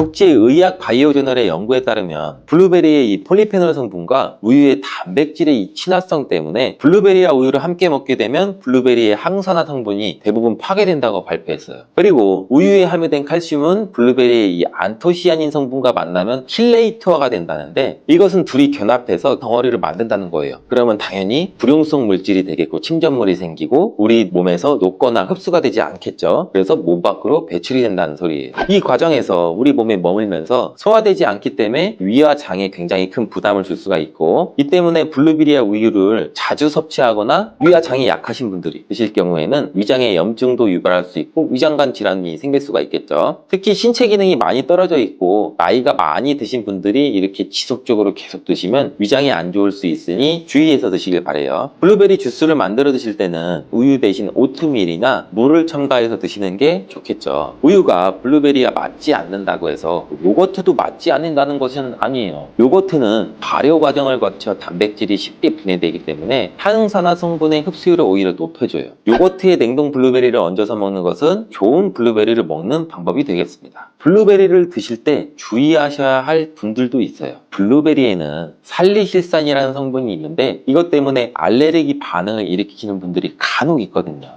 국제의학 바이오저널의 연구에 따르면 블루베리의 이 폴리페놀 성분과 우유의 단백질의 이 친화성 때문에 블루베리와 우유를 함께 먹게 되면 블루베리의 항산화 성분이 대부분 파괴된다고 발표했어요. 그리고 우유에 함유된 칼슘은 블루베리의 이 안토시아닌 성분과 만나면 킬레이트화가 된다는데, 이것은 둘이 결합해서 덩어리를 만든다는 거예요. 그러면 당연히 불용성 물질이 되겠고 침전물이 생기고 우리 몸에서 녹거나 흡수가 되지 않겠죠. 그래서 몸 밖으로 배출이 된다는 소리예요. 이 과정에서 우리 몸에 머물면서 소화되지 않기 때문에 위와 장에 굉장히 큰 부담을 줄 수가 있고, 이 때문에 블루베리와 우유를 자주 섭취하거나 위와 장이 약하신 분들이 드실 경우에는 위장에 염증도 유발할 수 있고 위장관 질환이 생길 수가 있겠죠. 특히 신체 기능이 많이 떨어져 있고 나이가 많이 드신 분들이 이렇게 지속적으로 계속 드시면 위장이 안 좋을 수 있으니 주의해서 드시길 바래요. 블루베리 주스를 만들어 드실 때는 우유 대신 오트밀이나 물을 첨가해서 드시는 게 좋겠죠. 우유가 블루베리와 맞지 않는다고 해서 요거트도 맞지 않는다는 것은 아니에요. 요거트는 발효 과정을 거쳐 단백질이 쉽게 분해되기 때문에 항산화 성분의 흡수율을 오히려 높여줘요. 요거트에 냉동 블루베리를 얹어서 먹는 것은 좋은 블루베리를 먹는 방법이 되겠습니다. 블루베리를 드실 때 주의하셔야 할 분들도 있어요. 블루베리에는 살리실산이라는 성분이 있는데 이것 때문에 알레르기 반응을 일으키시는 분들이 간혹 있거든요.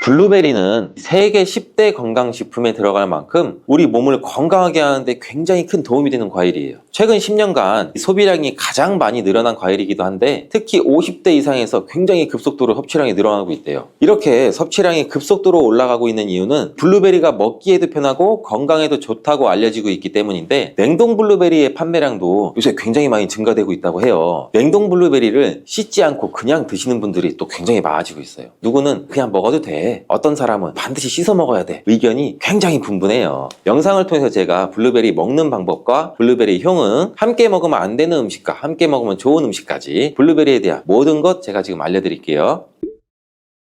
블루베리는 세계 10대 건강식품에 들어갈 만큼 우리 몸을 건강하게 하는데 굉장히 큰 도움이 되는 과일이에요. 최근 10년간 소비량이 가장 많이 늘어난 과일이기도 한데, 특히 50대 이상에서 굉장히 급속도로 섭취량이 늘어나고 있대요. 이렇게 섭취량이 급속도로 올라가고 있는 이유는 블루베리가 먹기에도 편하고 건강에도 좋다고 알려지고 있기 때문인데, 냉동 블루베리의 판매량도 요새 굉장히 많이 증가되고 있다고 해요. 냉동 블루베리를 씻지 않고 그냥 드시는 분들이 또 굉장히 많아지고 있어요. 누구는 그냥 먹어도 돼, 어떤 사람은 반드시 씻어 먹어야 돼, 의견이 굉장히 분분해요. 영상을 통해서 제가 블루베리 먹는 방법과 블루베리 효능, 함께 먹으면 안 되는 음식과 함께 먹으면 좋은 음식까지 블루베리에 대한 모든 것 제가 지금 알려드릴게요.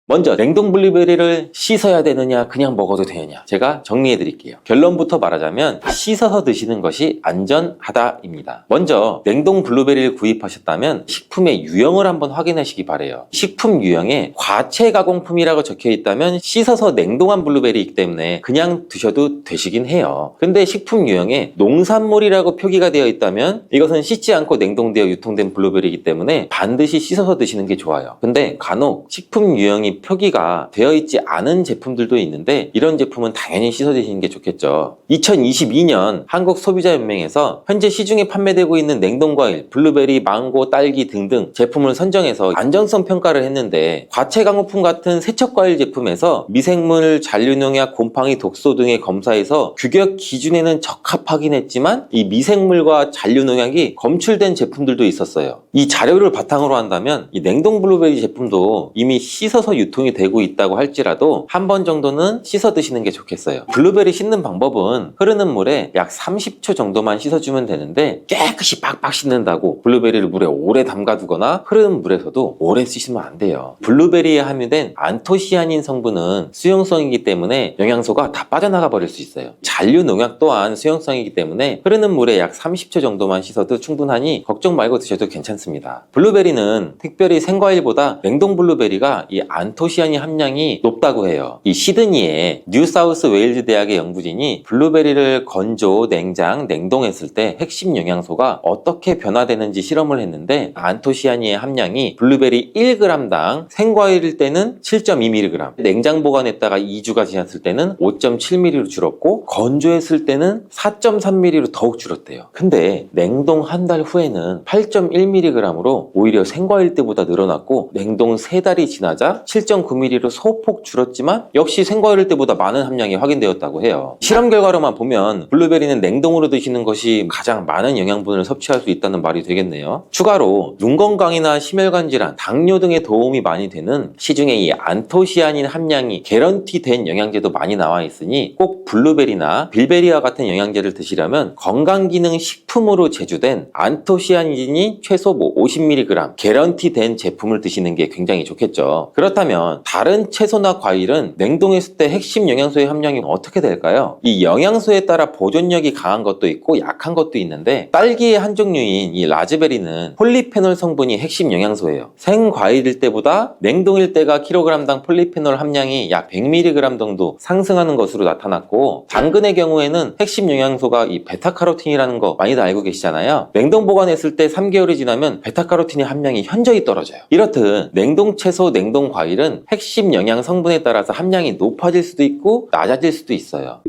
먼저 냉동 블루베리를 씻어야 되느냐 그냥 먹어도 되느냐, 제가 정리해 드릴게요. 결론부터 말하자면 씻어서 드시는 것이 안전하다입니다. 먼저 냉동 블루베리를 구입하셨다면 식품의 유형을 한번 확인하시기 바래요. 식품 유형에 과체 가공품이라고 적혀 있다면 씻어서 냉동한 블루베리이기 때문에 그냥 드셔도 되시긴 해요. 근데 식품 유형에 농산물이라고 표기가 되어 있다면 이것은 씻지 않고 냉동되어 유통된 블루베리이기 때문에 반드시 씻어서 드시는 게 좋아요. 근데 간혹 식품 유형이 표기가 되어 있지 않은 제품들도 있는데 이런 제품은 당연히 씻어 드시는 게 좋겠죠. 2022년 한국소비자연맹에서 현재 시중에 판매되고 있는 냉동과일, 블루베리, 망고, 딸기 등등 제품을 선정해서 안전성 평가를 했는데, 과체 가공품 같은 세척과일 제품에서 미생물, 잔류농약, 곰팡이, 독소 등의 검사에서 규격 기준에는 적합하긴 했지만 이 미생물과 잔류농약이 검출된 제품들도 있었어요. 이 자료를 바탕으로 한다면 이 냉동 블루베리 제품도 이미 씻어서 유통이 되고 있다고 할지라도 한 번 정도는 씻어 드시는 게 좋겠어요. 블루베리 씻는 방법은 흐르는 물에 약 30초 정도만 씻어주면 되는데, 깨끗이 빡빡 씻는다고 블루베리를 물에 오래 담가두거나 흐르는 물에서도 오래 씻으면 안 돼요. 블루베리에 함유된 안토시아닌 성분은 수용성이기 때문에 영양소가 다 빠져나가 버릴 수 있어요. 잔류 농약 또한 수용성이기 때문에 흐르는 물에 약 30초 정도만 씻어도 충분하니 걱정 말고 드셔도 괜찮습니다. 블루베리는 특별히 생과일보다 냉동 블루베리가 이 안토시아닌 함량이 높다고 해요. 이 시드니의 뉴사우스 웨일즈 대학의 연구진이 블루베리를 건조, 냉장, 냉동했을 때 핵심 영양소가 어떻게 변화되는지 실험을 했는데, 안토시아닌의 함량이 블루베리 1g당 생과일일 때는 7.2mg, 냉장 보관했다가 2주가 지났을 때는 5.7mg로 줄었고 건조했을 때는 4.3mg로 더욱 줄었대요. 근데 냉동 한 달 후에는 8.1mg으로 오히려 생과일 때보다 늘어났고, 냉동 3달이 지나자 7.9mg로 소폭 줄었지만 역시 생과일 때보다 많은 함량이 확인되었다고 해요. 실험 결과로만 보면 블루베리는 냉동으로 드시는 것이 가장 많은 영양분을 섭취할 수 있다는 말이 되겠네요. 추가로 눈 건강이나 심혈관 질환, 당뇨 등에 도움이 많이 되는 시중에 이 안토시아닌 함량이 개런티된 영양제도 많이 나와 있으니 꼭 블루베리나 빌베리와 같은 영양제를 드시려면 건강기능 식품으로 제조된 안토시아닌이 최소 50mg 개런티된 제품을 드시는 게 굉장히 좋겠죠. 그렇다면 그렇다면 다른 채소나 과일은 냉동했을 때 핵심 영양소의 함량이 어떻게 될까요? 이 영양소에 따라 보존력이 강한 것도 있고 약한 것도 있는데, 딸기의 한 종류인 이 라즈베리는 폴리페놀 성분이 핵심 영양소예요. 생과일일 때보다 냉동일 때가 킬로그램당 폴리페놀 함량이 약 100mg 정도 상승하는 것으로 나타났고, 당근의 경우에는 핵심 영양소가 이 베타카로틴이라는 거 많이들 알고 계시잖아요. 냉동 보관했을 때 3개월이 지나면 베타카로틴의 함량이 현저히 떨어져요. 이렇듯 냉동 채소, 냉동 과일은 핵심 영양 성분에 따라서 함량이 높아질 수도 있고 낮아질 수도 있어요.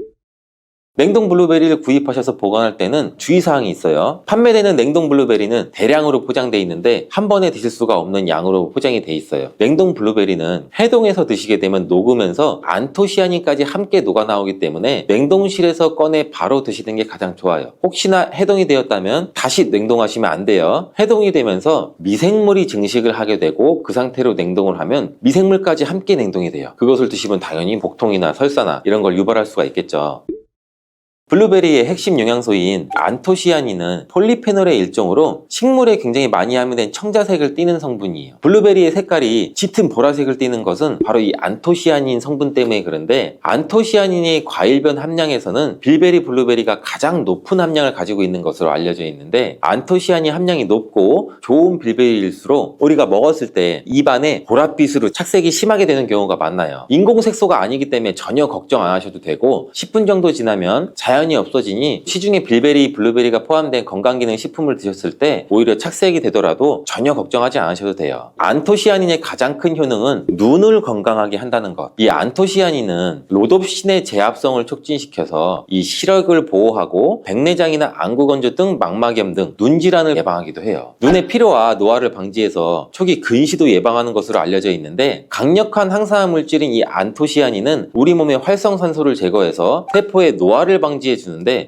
냉동 블루베리를 구입하셔서 보관할 때는 주의사항이 있어요. 판매되는 냉동 블루베리는 대량으로 포장되어 있는데 한 번에 드실 수가 없는 양으로 포장이 되어 있어요. 냉동 블루베리는 해동해서 드시게 되면 녹으면서 안토시아닌까지 함께 녹아 나오기 때문에 냉동실에서 꺼내 바로 드시는 게 가장 좋아요. 혹시나 해동이 되었다면 다시 냉동하시면 안 돼요. 해동이 되면서 미생물이 증식을 하게 되고 그 상태로 냉동을 하면 미생물까지 함께 냉동이 돼요. 그것을 드시면 당연히 복통이나 설사나 이런 걸 유발할 수가 있겠죠. 블루베리의 핵심 영양소인 안토시아닌은 폴리페놀의 일종으로 식물에 굉장히 많이 함유된 청자색을 띠는 성분이에요. 블루베리의 색깔이 짙은 보라색을 띠는 것은 바로 이 안토시아닌 성분 때문에 그런데, 안토시아닌의 과일변 함량에서는 빌베리 블루베리가 가장 높은 함량을 가지고 있는 것으로 알려져 있는데, 안토시아닌 함량이 높고 좋은 빌베리일수록 우리가 먹었을 때 입안에 보랏빛으로 착색이 심하게 되는 경우가 많아요. 인공색소가 아니기 때문에 전혀 걱정 안 하셔도 되고, 10분 정도 지나면 자연히 없어지니 시중에 빌베리, 블루베리가 포함된 건강기능 식품을 드셨을 때 오히려 착색이 되더라도 전혀 걱정하지 않으셔도 돼요. 안토시아닌의 가장 큰 효능은 눈을 건강하게 한다는 것. 이 안토시아닌은 로놉신의 제합성을 촉진시켜서 이 시력을 보호하고 백내장이나 안구건조 등 망막염 등 눈질환을 예방하기도 해요. 눈의 피로와 노화를 방지해서 초기 근시도 예방하는 것으로 알려져 있는데, 강력한 항산화 물질인 이 안토시아닌은 우리 몸의 활성산소를 제거해서 세포의 노화를 방지해주는데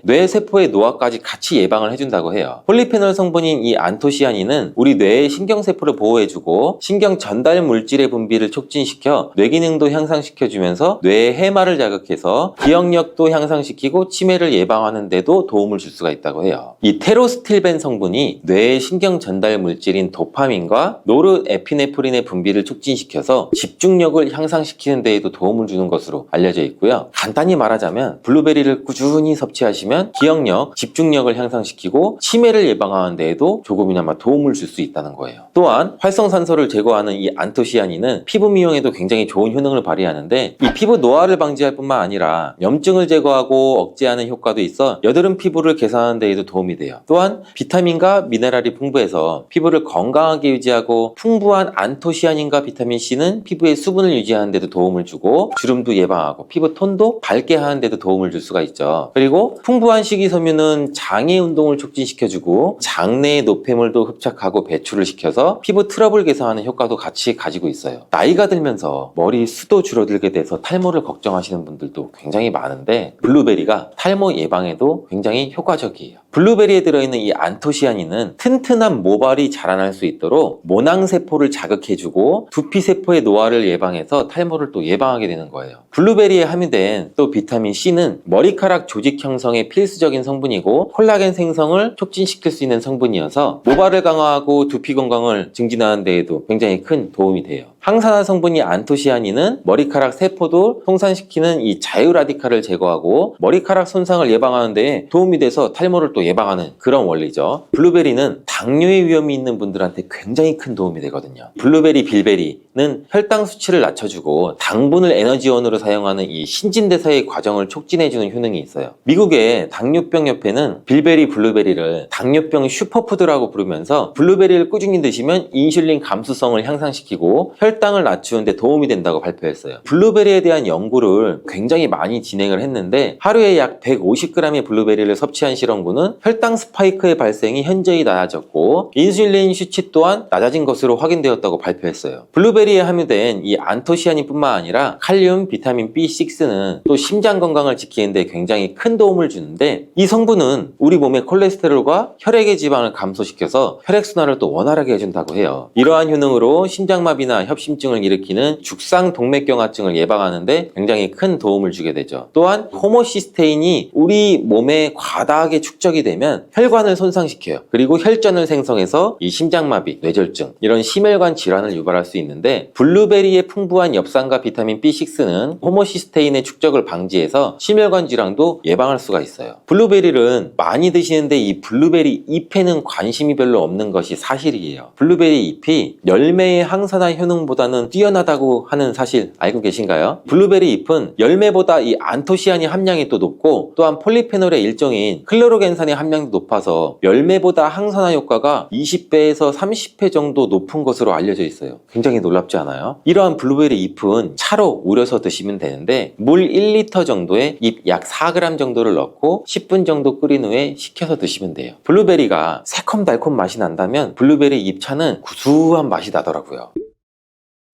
뇌세포의 노화까지 같이 예방을 해준다고 해요. 폴리페놀 성분인 이 안토시아닌은 우리 뇌의 신경세포를 보호해주고 신경 전달 물질의 분비를 촉진시켜 뇌기능도 향상시켜주면서 뇌의 해마를 자극해서 기억력도 향상시키고 치매를 예방하는 데도 도움을 줄 수가 있다고 해요. 이 테로스틸벤 성분이 뇌의 신경 전달 물질인 도파민과 노르에피네프린의 분비를 촉진시켜서 집중력을 향상시키는 데에도 도움을 주는 것으로 알려져 있고요. 간단히 말하자면 블루베리를 꾸준히 섭취하시면 기억력, 집중력을 향상시키고 치매를 예방하는 데에도 조금이나마 도움을 줄 수 있다는 거예요. 또한 활성산소를 제거하는 이 안토시아닌은 피부 미용에도 굉장히 좋은 효능을 발휘하는데, 이 피부 노화를 방지할 뿐만 아니라 염증을 제거하고 억제하는 효과도 있어 여드름 피부를 개선하는 데에도 도움이 돼요. 또한 비타민과 미네랄이 풍부해서 피부를 건강하게 유지하고, 풍부한 안토시아닌과 비타민C는 피부의 수분을 유지하는 데도 도움을 주고 주름도 예방하고 피부 톤도 밝게 하는 데도 도움을 줄 수가 있죠. 그리고 풍부한 식이섬유는 장의 운동을 촉진시켜주고 장내의 노폐물도 흡착하고 배출을 시켜서 피부 트러블 개선하는 효과도 같이 가지고 있어요. 나이가 들면서 머리 숱도 줄어들게 돼서 탈모를 걱정하시는 분들도 굉장히 많은데, 블루베리가 탈모 예방에도 굉장히 효과적이에요. 블루베리에 들어있는 이 안토시아닌은 튼튼한 모발이 자라날 수 있도록 모낭세포를 자극해주고 두피세포의 노화를 예방해서 탈모를 또 예방하게 되는 거예요. 블루베리에 함유된 또 비타민C는 머리카락 조직 형성에 필수적인 성분이고 콜라겐 생성을 촉진시킬 수 있는 성분이어서 모발을 강화하고 두피 건강을 증진하는 데에도 굉장히 큰 도움이 돼요. 항산화 성분이 안토시아닌은 머리카락 세포도 송산시키는 이 자유라디칼을 제거하고 머리카락 손상을 예방하는 데 도움이 돼서 탈모를 또 예방하는 그런 원리죠. 블루베리는 당뇨의 위험이 있는 분들한테 굉장히 큰 도움이 되거든요. 블루베리, 빌베리는 혈당 수치를 낮춰주고 당분을 에너지원으로 사용하는 이 신진대사의 과정을 촉진해주는 효능이 있어요. 미국의 당뇨병 협회는 빌베리, 블루베리를 당뇨병 슈퍼푸드라고 부르면서 블루베리를 꾸준히 드시면 인슐린 감수성을 향상시키고 혈당을 낮추는 데 도움이 된다고 발표했어요. 블루베리에 대한 연구를 굉장히 많이 진행을 했는데, 하루에 약 150g의 블루베리를 섭취한 실험군은 혈당 스파이크의 발생이 현저히 낮아졌고 인슐린 수치 또한 낮아진 것으로 확인되었다고 발표했어요. 블루베리에 함유된 이 안토시아닌 뿐만 아니라 칼륨, 비타민 B6는 또 심장 건강을 지키는 데 굉장히 큰 도움을 주는데, 이 성분은 우리 몸의 콜레스테롤과 혈액의 지방을 감소시켜서 혈액순환을 또 원활하게 해준다고 해요. 이러한 효능으로 심장마비나 협심증을 일으키는 죽상동맥경화증을 예방하는 데 굉장히 큰 도움을 주게 되죠. 또한 호모시스테인이 우리 몸에 과다하게 축적이 되면 혈관을 손상시켜요. 그리고 혈전을 생성해서 이 심장마비, 뇌졸중 이런 심혈관 질환을 유발할 수 있는데, 블루베리의 풍부한 엽산과 비타민 B6는 호모시스테인의 축적을 방지해서 심혈관 질환도 예방할 수가 있어요. 블루베리를 많이 드시는데 이 블루베리 잎에는 관심이 별로 없는 것이 사실이에요. 블루베리 잎이 열매의 항산화 효능보다는 뛰어나다고 하는 사실 알고 계신가요? 블루베리 잎은 열매보다 이 안토시아닌 함량이 또 높고, 또한 폴리페놀의 일종인 클로로겐산의 함량도 높아서 열매보다 항산화 효과가 20배에서 30배 정도 높은 것으로 알려져 있어요. 굉장히 놀랍지 않아요? 이러한 블루베리 잎은 차로 우려서 드시면 되는데, 물 1리터 정도에 잎 약 4g 정도를 넣고 10분 정도 끓인 후에 식혀서 드시면 돼요. 블루베리가 새콤달콤 맛이 난다면 블루베리 잎차는 구수한 맛이 나더라고요.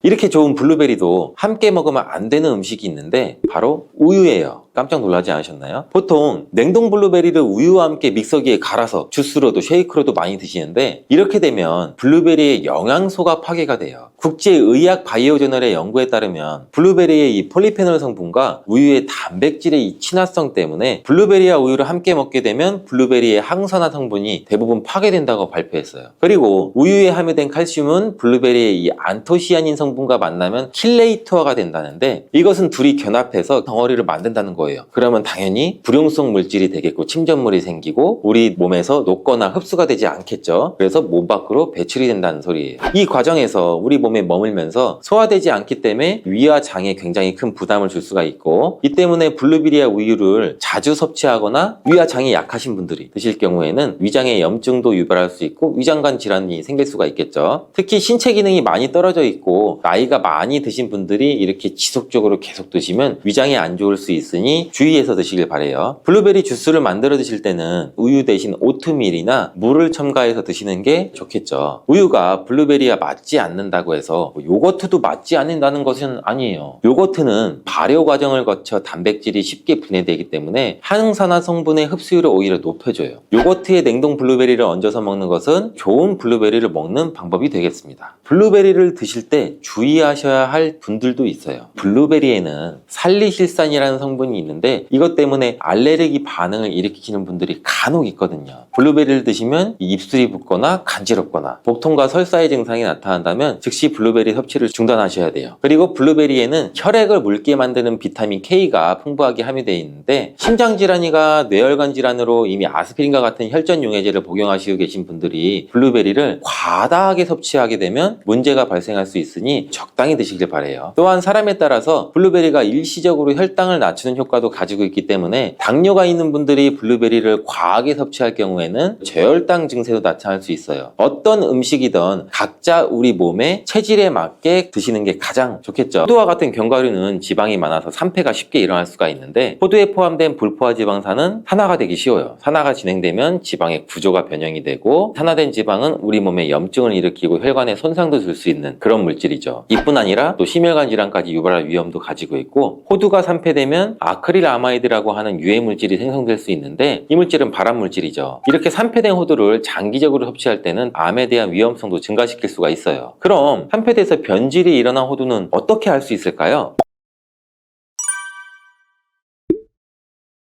이렇게 좋은 블루베리도 함께 먹으면 안 되는 음식이 있는데 바로 우유예요. 깜짝 놀라지 않으셨나요? 보통 냉동 블루베리를 우유와 함께 믹서기에 갈아서 주스로도 쉐이크로도 많이 드시는데, 이렇게 되면 블루베리의 영양소가 파괴가 돼요. 국제의학 바이오저널의 연구에 따르면 블루베리의 이 폴리페놀 성분과 우유의 단백질의 이 친화성 때문에 블루베리와 우유를 함께 먹게 되면 블루베리의 항산화 성분이 대부분 파괴된다고 발표했어요. 그리고 우유에 함유된 칼슘은 블루베리의 이 안토시아닌 성분과 만나면 킬레이터가 된다는데, 이것은 둘이 결합해서 덩어리를 만든다는 거예요. 그러면 당연히 불용성 물질이 되겠고 침전물이 생기고 우리 몸에서 녹거나 흡수가 되지 않겠죠. 그래서 몸 밖으로 배출이 된다는 소리예요. 이 과정에서 우리 몸에 머물면서 소화되지 않기 때문에 위와 장에 굉장히 큰 부담을 줄 수가 있고, 이 때문에 블루베리와 우유를 자주 섭취하거나 위와 장이 약하신 분들이 드실 경우에는 위장에 염증도 유발할 수 있고 위장관 질환이 생길 수가 있겠죠. 특히 신체 기능이 많이 떨어져 있고 나이가 많이 드신 분들이 이렇게 지속적으로 계속 드시면 위장에 안 좋을 수 있으니 주의해서 드시길 바래요. 블루베리 주스를 만들어 드실 때는 우유 대신 오트밀이나 물을 첨가해서 드시는 게 좋겠죠. 우유가 블루베리와 맞지 않는다고 해서 요거트도 맞지 않는다는 것은 아니에요. 요거트는 발효 과정을 거쳐 단백질이 쉽게 분해되기 때문에 항산화 성분의 흡수율을 오히려 높여줘요. 요거트에 냉동 블루베리를 얹어서 먹는 것은 좋은 블루베리를 먹는 방법이 되겠습니다. 블루베리를 드실 때 주의하셔야 할 분들도 있어요. 블루베리에는 살리실산이라는 성분이 있는데 이것 때문에 알레르기 반응을 일으키는 분들이 간혹 있거든요. 블루베리를 드시면 입술이 붓거나 간지럽거나 복통과 설사의 증상이 나타난다면 즉시 블루베리 섭취를 중단하셔야 돼요. 그리고 블루베리에는 혈액을 묽게 만드는 비타민 K가 풍부하게 함유되어 있는데, 심장질환이가 뇌혈관 질환으로 이미 아스피린과 같은 혈전 용해제를 복용하시고 계신 분들이 블루베리를 과다하게 섭취하게 되면 문제가 발생할 수 있으니 적당히 드시길 바래요. 또한 사람에 따라서 블루베리가 일시적으로 혈당을 낮추는 효과도 가지고 있기 때문에 당뇨가 있는 분들이 블루베리를 과하게 섭취할 경우에는 저혈당 증세도 나타날 수 있어요. 어떤 음식이든 각자 우리 몸의 체질에 맞게 드시는 게 가장 좋겠죠. 호두와 같은 견과류는 지방이 많아서 산패가 쉽게 일어날 수가 있는데, 호두에 포함된 불포화 지방산은 산화가 되기 쉬워요. 산화가 진행되면 지방의 구조가 변형이 되고, 산화된 지방은 우리 몸에 염증을 일으키고 혈관에 손상도 줄 수 있는 그런 물질이죠. 이뿐 아니라 또 심혈관 질환까지 유발할 위험도 가지고 있고, 호두가 산패되면 아크릴아마이드라고 하는 유해 물질이 생성될 수 있는데 이 물질은 발암 물질이죠. 이렇게 산패된 호두를 장기적으로 섭취할 때는 암에 대한 위험성도 증가시킬 수가 있어요. 그럼 산패돼서 변질이 일어난 호두는 어떻게 할 수 있을까요?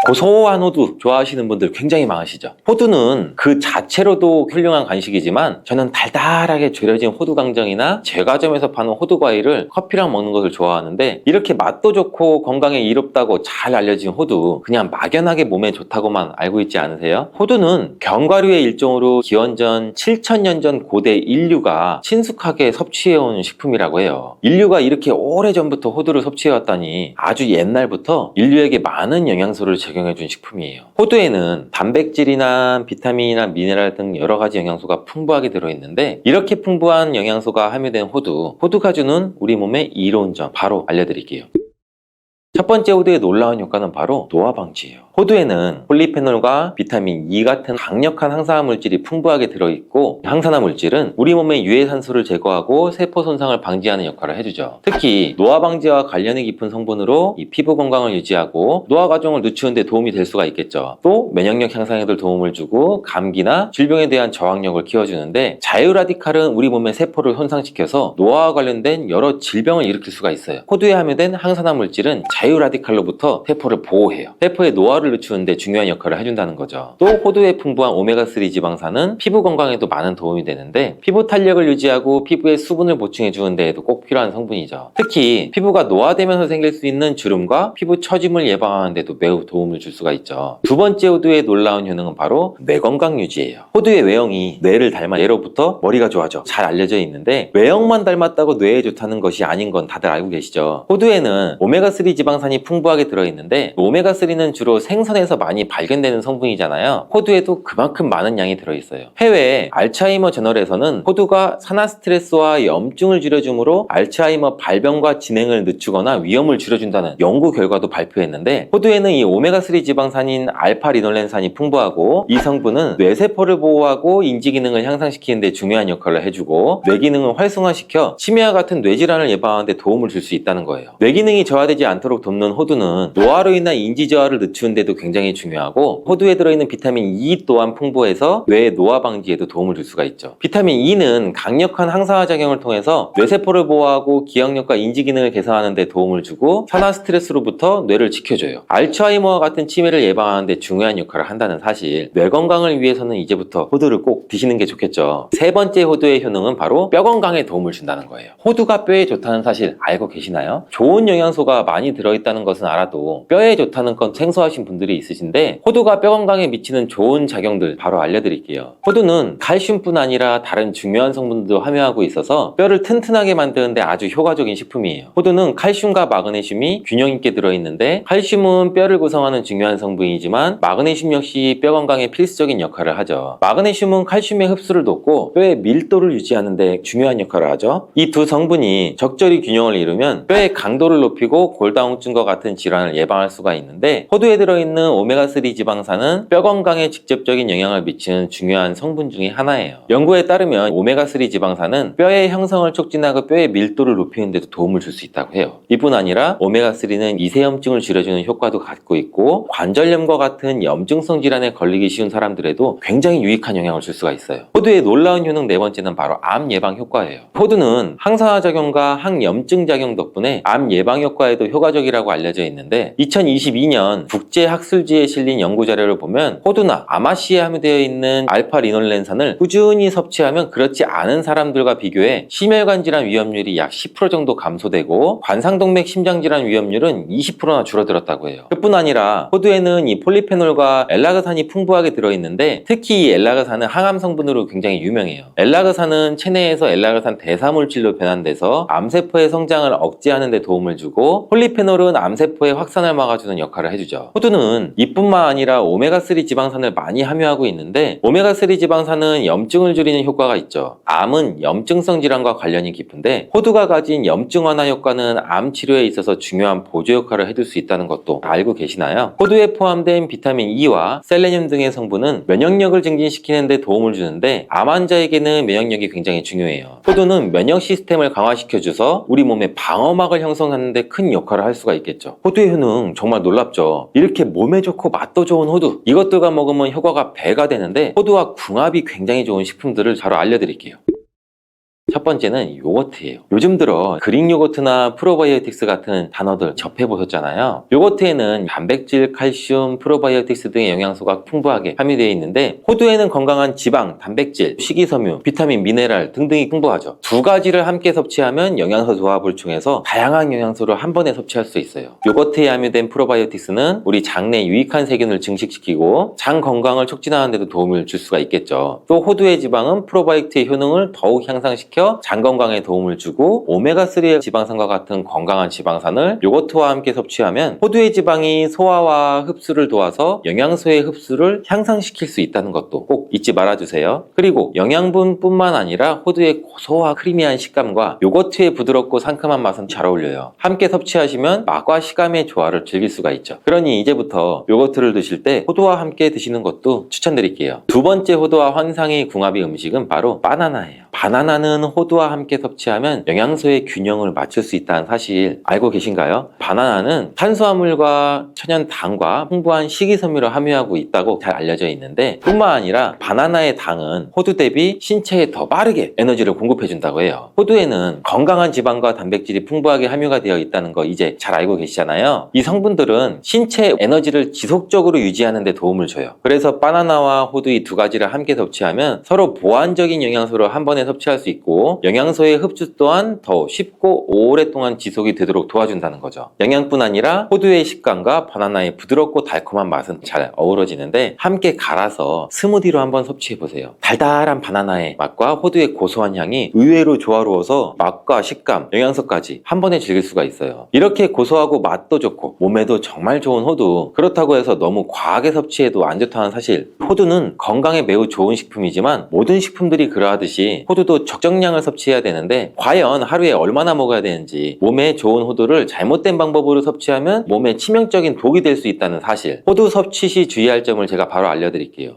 고소한 호두 좋아하시는 분들 굉장히 많으시죠. 호두는 그 자체로도 훌륭한 간식이지만 저는 달달하게 졸여진 호두강정이나 제과점에서 파는 호두과일을 커피랑 먹는 것을 좋아하는데, 이렇게 맛도 좋고 건강에 이롭다고 잘 알려진 호두 그냥 막연하게 몸에 좋다고만 알고 있지 않으세요? 호두는 견과류의 일종으로 기원전 7000년 전 고대 인류가 친숙하게 섭취해온 식품이라고 해요. 인류가 이렇게 오래전부터 호두를 섭취해왔다니 아주 옛날부터 인류에게 많은 영양소를 적용해준 식품이에요. 호두에는 단백질이나 비타민이나 미네랄 등 여러 가지 영양소가 풍부하게 들어있는데, 이렇게 풍부한 영양소가 함유된 호두가 주는 우리 몸에 이로운 점 바로 알려드릴게요. 첫 번째 호두의 놀라운 효과는 바로 노화 방지예요. 호두에는 폴리페놀과 비타민 E 같은 강력한 항산화 물질이 풍부하게 들어있고, 항산화 물질은 우리 몸의 유해산소를 제거하고 세포 손상을 방지하는 역할을 해주죠. 특히 노화 방지와 관련이 깊은 성분으로 이 피부 건강을 유지하고 노화 과정을 늦추는 데 도움이 될 수가 있겠죠. 또 면역력 향상에도 도움을 주고 감기나 질병에 대한 저항력을 키워주는데, 자유라디칼은 우리 몸의 세포를 손상시켜서 노화와 관련된 여러 질병을 일으킬 수가 있어요. 호두에 함유된 항산화 물질은 자유라디칼로부터 세포를 보호해요. 세포의 노화를 늦추는 데 중요한 역할을 해준다는 거죠. 또 호두에 풍부한 오메가3 지방산은 피부 건강에도 많은 도움이 되는데, 피부 탄력을 유지하고 피부에 수분을 보충해 주는 데에도 꼭 필요한 성분이죠. 특히 피부가 노화되면서 생길 수 있는 주름과 피부 처짐을 예방하는 데도 매우 도움을 줄 수가 있죠. 두 번째 호두의 놀라운 효능은 바로 뇌 건강 유지예요. 호두의 외형이 뇌를 닮아 예로부터 머리가 좋아져 잘 알려져 있는데, 외형만 닮았다고 뇌에 좋다는 것이 아닌 건 다들 알고 계시죠. 호두에는 오메가3 지방산이 풍부하게 들어있는데, 오메가3는 주로 생선에서 많이 발견되는 성분이잖아요. 호두에도 그만큼 많은 양이 들어있어요. 해외 알츠하이머 저널에서는 호두가 산화 스트레스와 염증을 줄여주므로 알츠하이머 발병과 진행을 늦추거나 위험을 줄여준다는 연구 결과도 발표했는데, 호두에는 이 오메가3 지방산인 알파리놀렌산이 풍부하고, 이 성분은 뇌세포를 보호하고 인지 기능을 향상시키는 데 중요한 역할을 해주고, 뇌 기능을 활성화시켜 치매와 같은 뇌질환을 예방하는 데 도움을 줄 수 있다는 거예요. 뇌 기능이 저하되지 않도록 돕는 호두는 노화로 인한 인지 저하를 늦추는 데도 굉장히 중요하고, 호두에 들어있는 비타민 E 또한 풍부해서 뇌의 노화 방지에도 도움을 줄 수가 있죠. 비타민 E는 강력한 항산화 작용을 통해서 뇌세포를 보호하고 기억력과 인지 기능을 개선하는 데 도움을 주고, 산화 스트레스로부터 뇌를 지켜줘요. 알츠하이머와 같은 치매를 예방하는 데 중요한 역할을 한다는 사실, 뇌 건강을 위해서는 이제부터 호두를 꼭 드시는 게 좋겠죠. 세 번째 호두의 효능은 바로 뼈 건강에 도움을 준다는 거예요. 호두가 뼈에 좋다는 사실 알고 계시나요? 좋은 영양소가 많이 들어있다는 것은 알아도 뼈에 좋다는 건 생소하신 분들이 있으신데, 호두가 뼈 건강에 미치는 좋은 작용들 바로 알려드릴게요. 호두는 칼슘뿐 아니라 다른 중요한 성분도 함유하고 있어서 뼈를 튼튼하게 만드는데 아주 효과적인 식품이에요. 호두는 칼슘과 마그네슘이 균형 있게 들어있는데, 칼슘은 뼈를 구성하는 중요한 성분이지만 마그네슘 역시 뼈 건강에 필수적인 역할을 하죠. 마그네슘은 칼슘의 흡수를 돕고 뼈의 밀도를 유지하는 데 중요한 역할을 하죠. 이 두 성분이 적절히 균형을 이루면 뼈의 강도를 높이고 골다공증과 같은 질환을 예방할 수가 있는데, 호두에 들어있는 오메가3 지방산은 뼈 건강에 직접적인 영향을 미치는 중요한 성분 중에 하나예요. 연구에 따르면 오메가3 지방산은 뼈의 형성을 촉진하고 뼈의 밀도를 높이는 데도 도움을 줄 수 있다고 해요. 이뿐 아니라 오메가3는 이세염증을 줄여주는 효과도 갖고 있고, 관절염과 같은 염증성 질환에 걸리기 쉬운 사람들에도 굉장히 유익한 영향을 줄 수가 있어요. 호두의 놀라운 효능 네 번째는 바로 암 예방 효과예요. 호두는 항산화 작용과 항염증 작용 덕분에 암 예방 효과에도 효과적이라고 알려져 있는데, 2022년 국제학술지에 실린 연구 자료를 보면 호두나 아마씨에 함유되어 있는 알파리놀렌산을 꾸준히 섭취하면 그렇지 않은 사람들과 비교해 심혈관 질환 위험률이 약 10% 정도 감소되고, 관상동맥 심장질환 위험률은 20%나 줄어들었다고 해요. 그뿐 아니라 호두에는 이 폴리페놀과 엘라그산이 풍부하게 들어있는데, 특히 이 엘라그산은 항암 성분으로 굉장히 유명해요. 엘라그산은 체내에서 엘라그산 대사물질로 변환돼서 암세포의 성장을 억제하는 데 도움을 주고, 폴리페놀은 암세포의 확산을 막아주는 역할을 해주죠. 호두는 이뿐만 아니라 오메가3 지방산을 많이 함유하고 있는데, 오메가3 지방산은 염증을 줄이는 효과가 있죠. 암은 염증성 질환과 관련이 깊은데, 호두가 가진 염증 완화 효과는 암 치료에 있어서 중요한 보조 역할을 해줄 수 있다는 것도 알고 계시나요? 호두에 포함된 비타민 E와 셀레늄 등의 성분은 면역력을 증진시키는 데 도움을 주는데, 암 환자에게는 면역력이 굉장히 중요해요. 호두는 면역 시스템을 강화시켜줘서 우리 몸의 방어막을 형성하는 데 큰 역할을 할 수가 있겠죠. 호두의 효능 정말 놀랍죠. 이렇게 몸에 좋고 맛도 좋은 호두, 이것들과 먹으면 효과가 배가 되는데, 호두와 궁합이 굉장히 좋은 식품들을 바로 알려드릴게요. 첫 번째는 요거트예요. 요즘 들어 그릭 요거트나 프로바이오틱스 같은 단어들 접해보셨잖아요. 요거트에는 단백질, 칼슘, 프로바이오틱스 등의 영양소가 풍부하게 함유되어 있는데, 호두에는 건강한 지방, 단백질, 식이섬유, 비타민, 미네랄 등등이 풍부하죠. 두 가지를 함께 섭취하면 영양소 조합을 통해서 다양한 영양소를 한 번에 섭취할 수 있어요. 요거트에 함유된 프로바이오틱스는 우리 장내 유익한 세균을 증식시키고 장 건강을 촉진하는 데도 도움을 줄 수가 있겠죠. 또 호두의 지방은 프로바이오틱스의 효능을 더욱 향상시켜 유지시켜 장 건강에 도움을 주고 오메가3 지방산과 같은 건강한 지방산을 요거트와 함께 섭취하면 호두의 지방이 소화와 흡수를 도와서 영양소의 흡수를 향상시킬 수 있다는 것도 꼭 잊지 말아주세요. 그리고 영양분뿐만 아니라 호두의 고소와 크리미한 식감과 요거트의 부드럽고 상큼한 맛은 잘 어울려요. 함께 섭취하시면 맛과 식감의 조화를 즐길 수가 있죠. 그러니 이제부터 요거트를 드실 때 호두와 함께 드시는 것도 추천드릴게요. 두 번째 호두와 환상의 궁합의 음식은 바로 바나나예요. 바나나는 호두와 함께 섭취하면 영양소의 균형을 맞출 수 있다는 사실 알고 계신가요? 바나나는 탄수화물과 천연당과 풍부한 식이섬유를 함유하고 있다고 잘 알려져 있는데 뿐만 아니라 바나나의 당은 호두 대비 신체에 더 빠르게 에너지를 공급해 준다고 해요. 호두에는 건강한 지방과 단백질이 풍부하게 함유가 되어 있다는 거 이제 잘 알고 계시잖아요. 이 성분들은 신체의 에너지를 지속적으로 유지하는 데 도움을 줘요. 그래서 바나나와 호두 이 두 가지를 함께 섭취하면 서로 보완적인 영양소를 한 번에 섭취할 수 있고 영양소의 흡수 또한 더 쉽고 오랫동안 지속이 되도록 도와준다는 거죠. 영양뿐 아니라 호두의 식감과 바나나의 부드럽고 달콤한 맛은 잘 어우러지는데 함께 갈아서 스무디로 한번 섭취해보세요. 달달한 바나나의 맛과 호두의 고소한 향이 의외로 조화로워서 맛과 식감, 영양소까지 한 번에 즐길 수가 있어요. 이렇게 고소하고 맛도 좋고 몸에도 정말 좋은 호두, 그렇다고 해서 너무 과하게 섭취해도 안 좋다는 사실. 호두는 건강에 매우 좋은 식품이지만 모든 식품들이 그러하듯이 호두도 적정량을 섭취해야 되는데 과연 하루에 얼마나 먹어야 되는지, 몸에 좋은 호두를 잘못된 방법으로 섭취하면 몸에 치명적인 독이 될 수 있다는 사실. 호두 섭취 시 주의할 점을 제가 바로 알려드릴게요.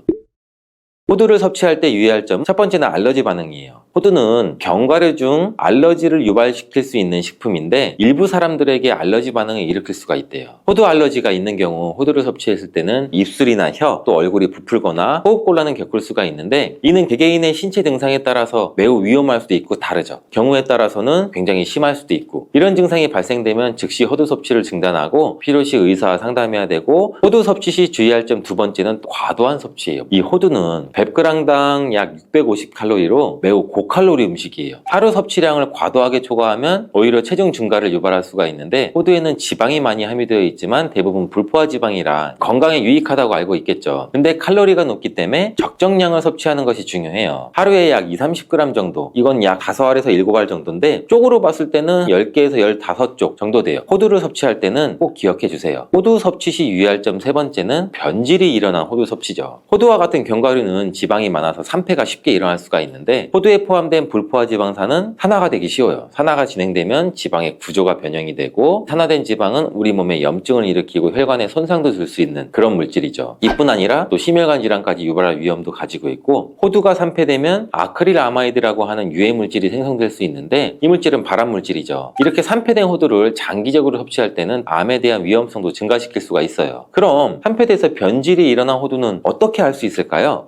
호두를 섭취할 때 유의할 점, 첫 번째는 알러지 반응이에요. 호두는 견과류 중 알러지를 유발시킬 수 있는 식품인데 일부 사람들에게 알러지 반응을 일으킬 수가 있대요. 호두 알러지가 있는 경우 호두를 섭취했을 때는 입술이나 혀, 또 얼굴이 부풀거나 호흡곤란을 겪을 수가 있는데 이는 개개인의 신체 증상에 따라서 매우 위험할 수도 있고 다르죠. 경우에 따라서는 굉장히 심할 수도 있고 이런 증상이 발생되면 즉시 호두 섭취를 중단하고 필요시 의사와 상담해야 되고 호두 섭취 시 주의할 점 두 번째는 과도한 섭취예요. 이 호두는 100g당 약 650칼로리로 매우 고칼로리 음식이에요. 하루 섭취량을 과도하게 초과하면 오히려 체중 증가를 유발할 수가 있는데 호두에는 지방이 많이 함유되어 있지만 대부분 불포화 지방이라 건강에 유익하다고 알고 있겠죠. 근데 칼로리가 높기 때문에 적정량을 섭취하는 것이 중요해요. 하루에 약 20-30g 정도, 이건 약 5알에서 7알 정도인데 쪽으로 봤을 때는 10개에서 15쪽 정도 돼요. 호두를 섭취할 때는 꼭 기억해 주세요. 호두 섭취 시 유의할 점 세 번째는 변질이 일어난 호두 섭취죠. 호두와 같은 견과류는 지방이 많아서 산패가 쉽게 일어날 수가 있는데 호두에 포함된 불포화 지방산은 산화가 되기 쉬워요. 산화가 진행되면 지방의 구조가 변형이 되고 산화된 지방은 우리 몸에 염증을 일으키고 혈관에 손상도 줄 수 있는 그런 물질이죠. 이뿐 아니라 또 심혈관 질환까지 유발할 위험도 가지고 있고 호두가 산패되면 아크릴아마이드라고 하는 유해 물질이 생성될 수 있는데 이 물질은 발암 물질이죠. 이렇게 산패된 호두를 장기적으로 섭취할 때는 암에 대한 위험성도 증가시킬 수가 있어요. 그럼 산패돼서 변질이 일어난 호두는 어떻게 알 수 있을까요?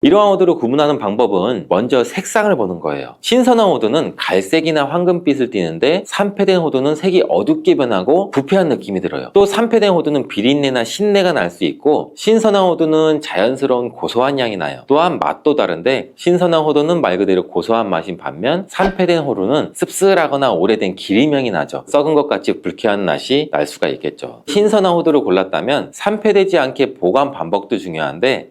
이러한 호두를 구분하는 방법은 먼저 색상을 보는 거예요. 신선한 호두는 갈색이나 황금빛을 띠는데 산패된 호두는 색이 어둡게 변하고 부패한 느낌이 들어요. 또 산패된 호두는 비린내나 신내가 날 수 있고 신선한 호두는 자연스러운 고소한 향이 나요. 또한 맛도 다른데 신선한 호두는 말 그대로 고소한 맛인 반면 산패된 호두는 씁쓸하거나 오래된 기름향이 나죠. 썩은 것 같이 불쾌한 맛이 날 수가 있겠죠. 신선한 호두를 골랐다면 산패되지 않게 보관 반복도 중요한데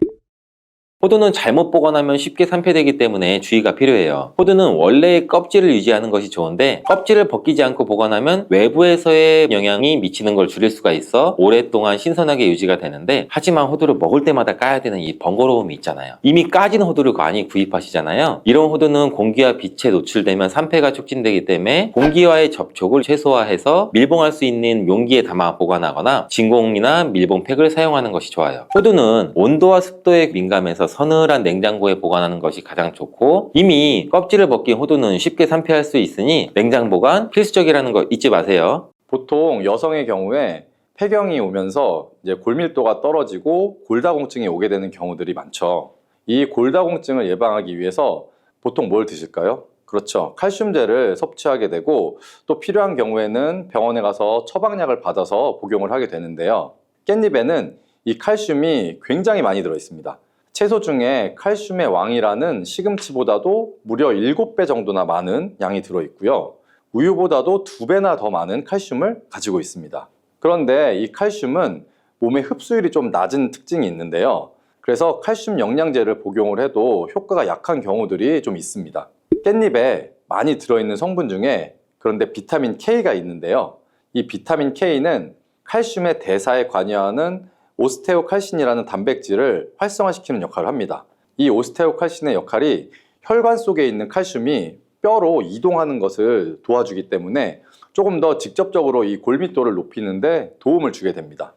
호두는 잘못 보관하면 쉽게 산패되기 때문에 주의가 필요해요. 호두는 원래의 껍질을 유지하는 것이 좋은데 껍질을 벗기지 않고 보관하면 외부에서의 영향이 미치는 걸 줄일 수가 있어 오랫동안 신선하게 유지가 되는데 하지만 호두를 먹을 때마다 까야 되는 이 번거로움이 있잖아요. 이미 까진 호두를 많이 구입하시잖아요. 이런 호두는 공기와 빛에 노출되면 산패가 촉진되기 때문에 공기와의 접촉을 최소화해서 밀봉할 수 있는 용기에 담아 보관하거나 진공이나 밀봉팩을 사용하는 것이 좋아요. 호두는 온도와 습도에 민감해서 서늘한 냉장고에 보관하는 것이 가장 좋고 이미 껍질을 벗긴 호두는 쉽게 산패할 수 있으니 냉장 보관 필수적이라는 거 잊지 마세요. 보통 여성의 경우에 폐경이 오면서 이제 골밀도가 떨어지고 골다공증이 오게 되는 경우들이 많죠. 이 골다공증을 예방하기 위해서 보통 뭘 드실까요? 그렇죠. 칼슘제를 섭취하게 되고 또 필요한 경우에는 병원에 가서 처방약을 받아서 복용을 하게 되는데요. 깻잎에는 이 칼슘이 굉장히 많이 들어 있습니다. 채소 중에 칼슘의 왕이라는 시금치보다도 무려 7배 정도나 많은 양이 들어있고요. 우유보다도 2배나 더 많은 칼슘을 가지고 있습니다. 그런데 이 칼슘은 몸의 흡수율이 좀 낮은 특징이 있는데요. 그래서 칼슘 영양제를 복용을 해도 효과가 약한 경우들이 좀 있습니다. 깻잎에 많이 들어있는 성분 중에 그런데 비타민 K가 있는데요. 이 비타민 K는 칼슘의 대사에 관여하는 오스테오칼신이라는 단백질을 활성화시키는 역할을 합니다. 이 오스테오칼신의 역할이 혈관 속에 있는 칼슘이 뼈로 이동하는 것을 도와주기 때문에 조금 더 직접적으로 이 골밀도를 높이는 데 도움을 주게 됩니다.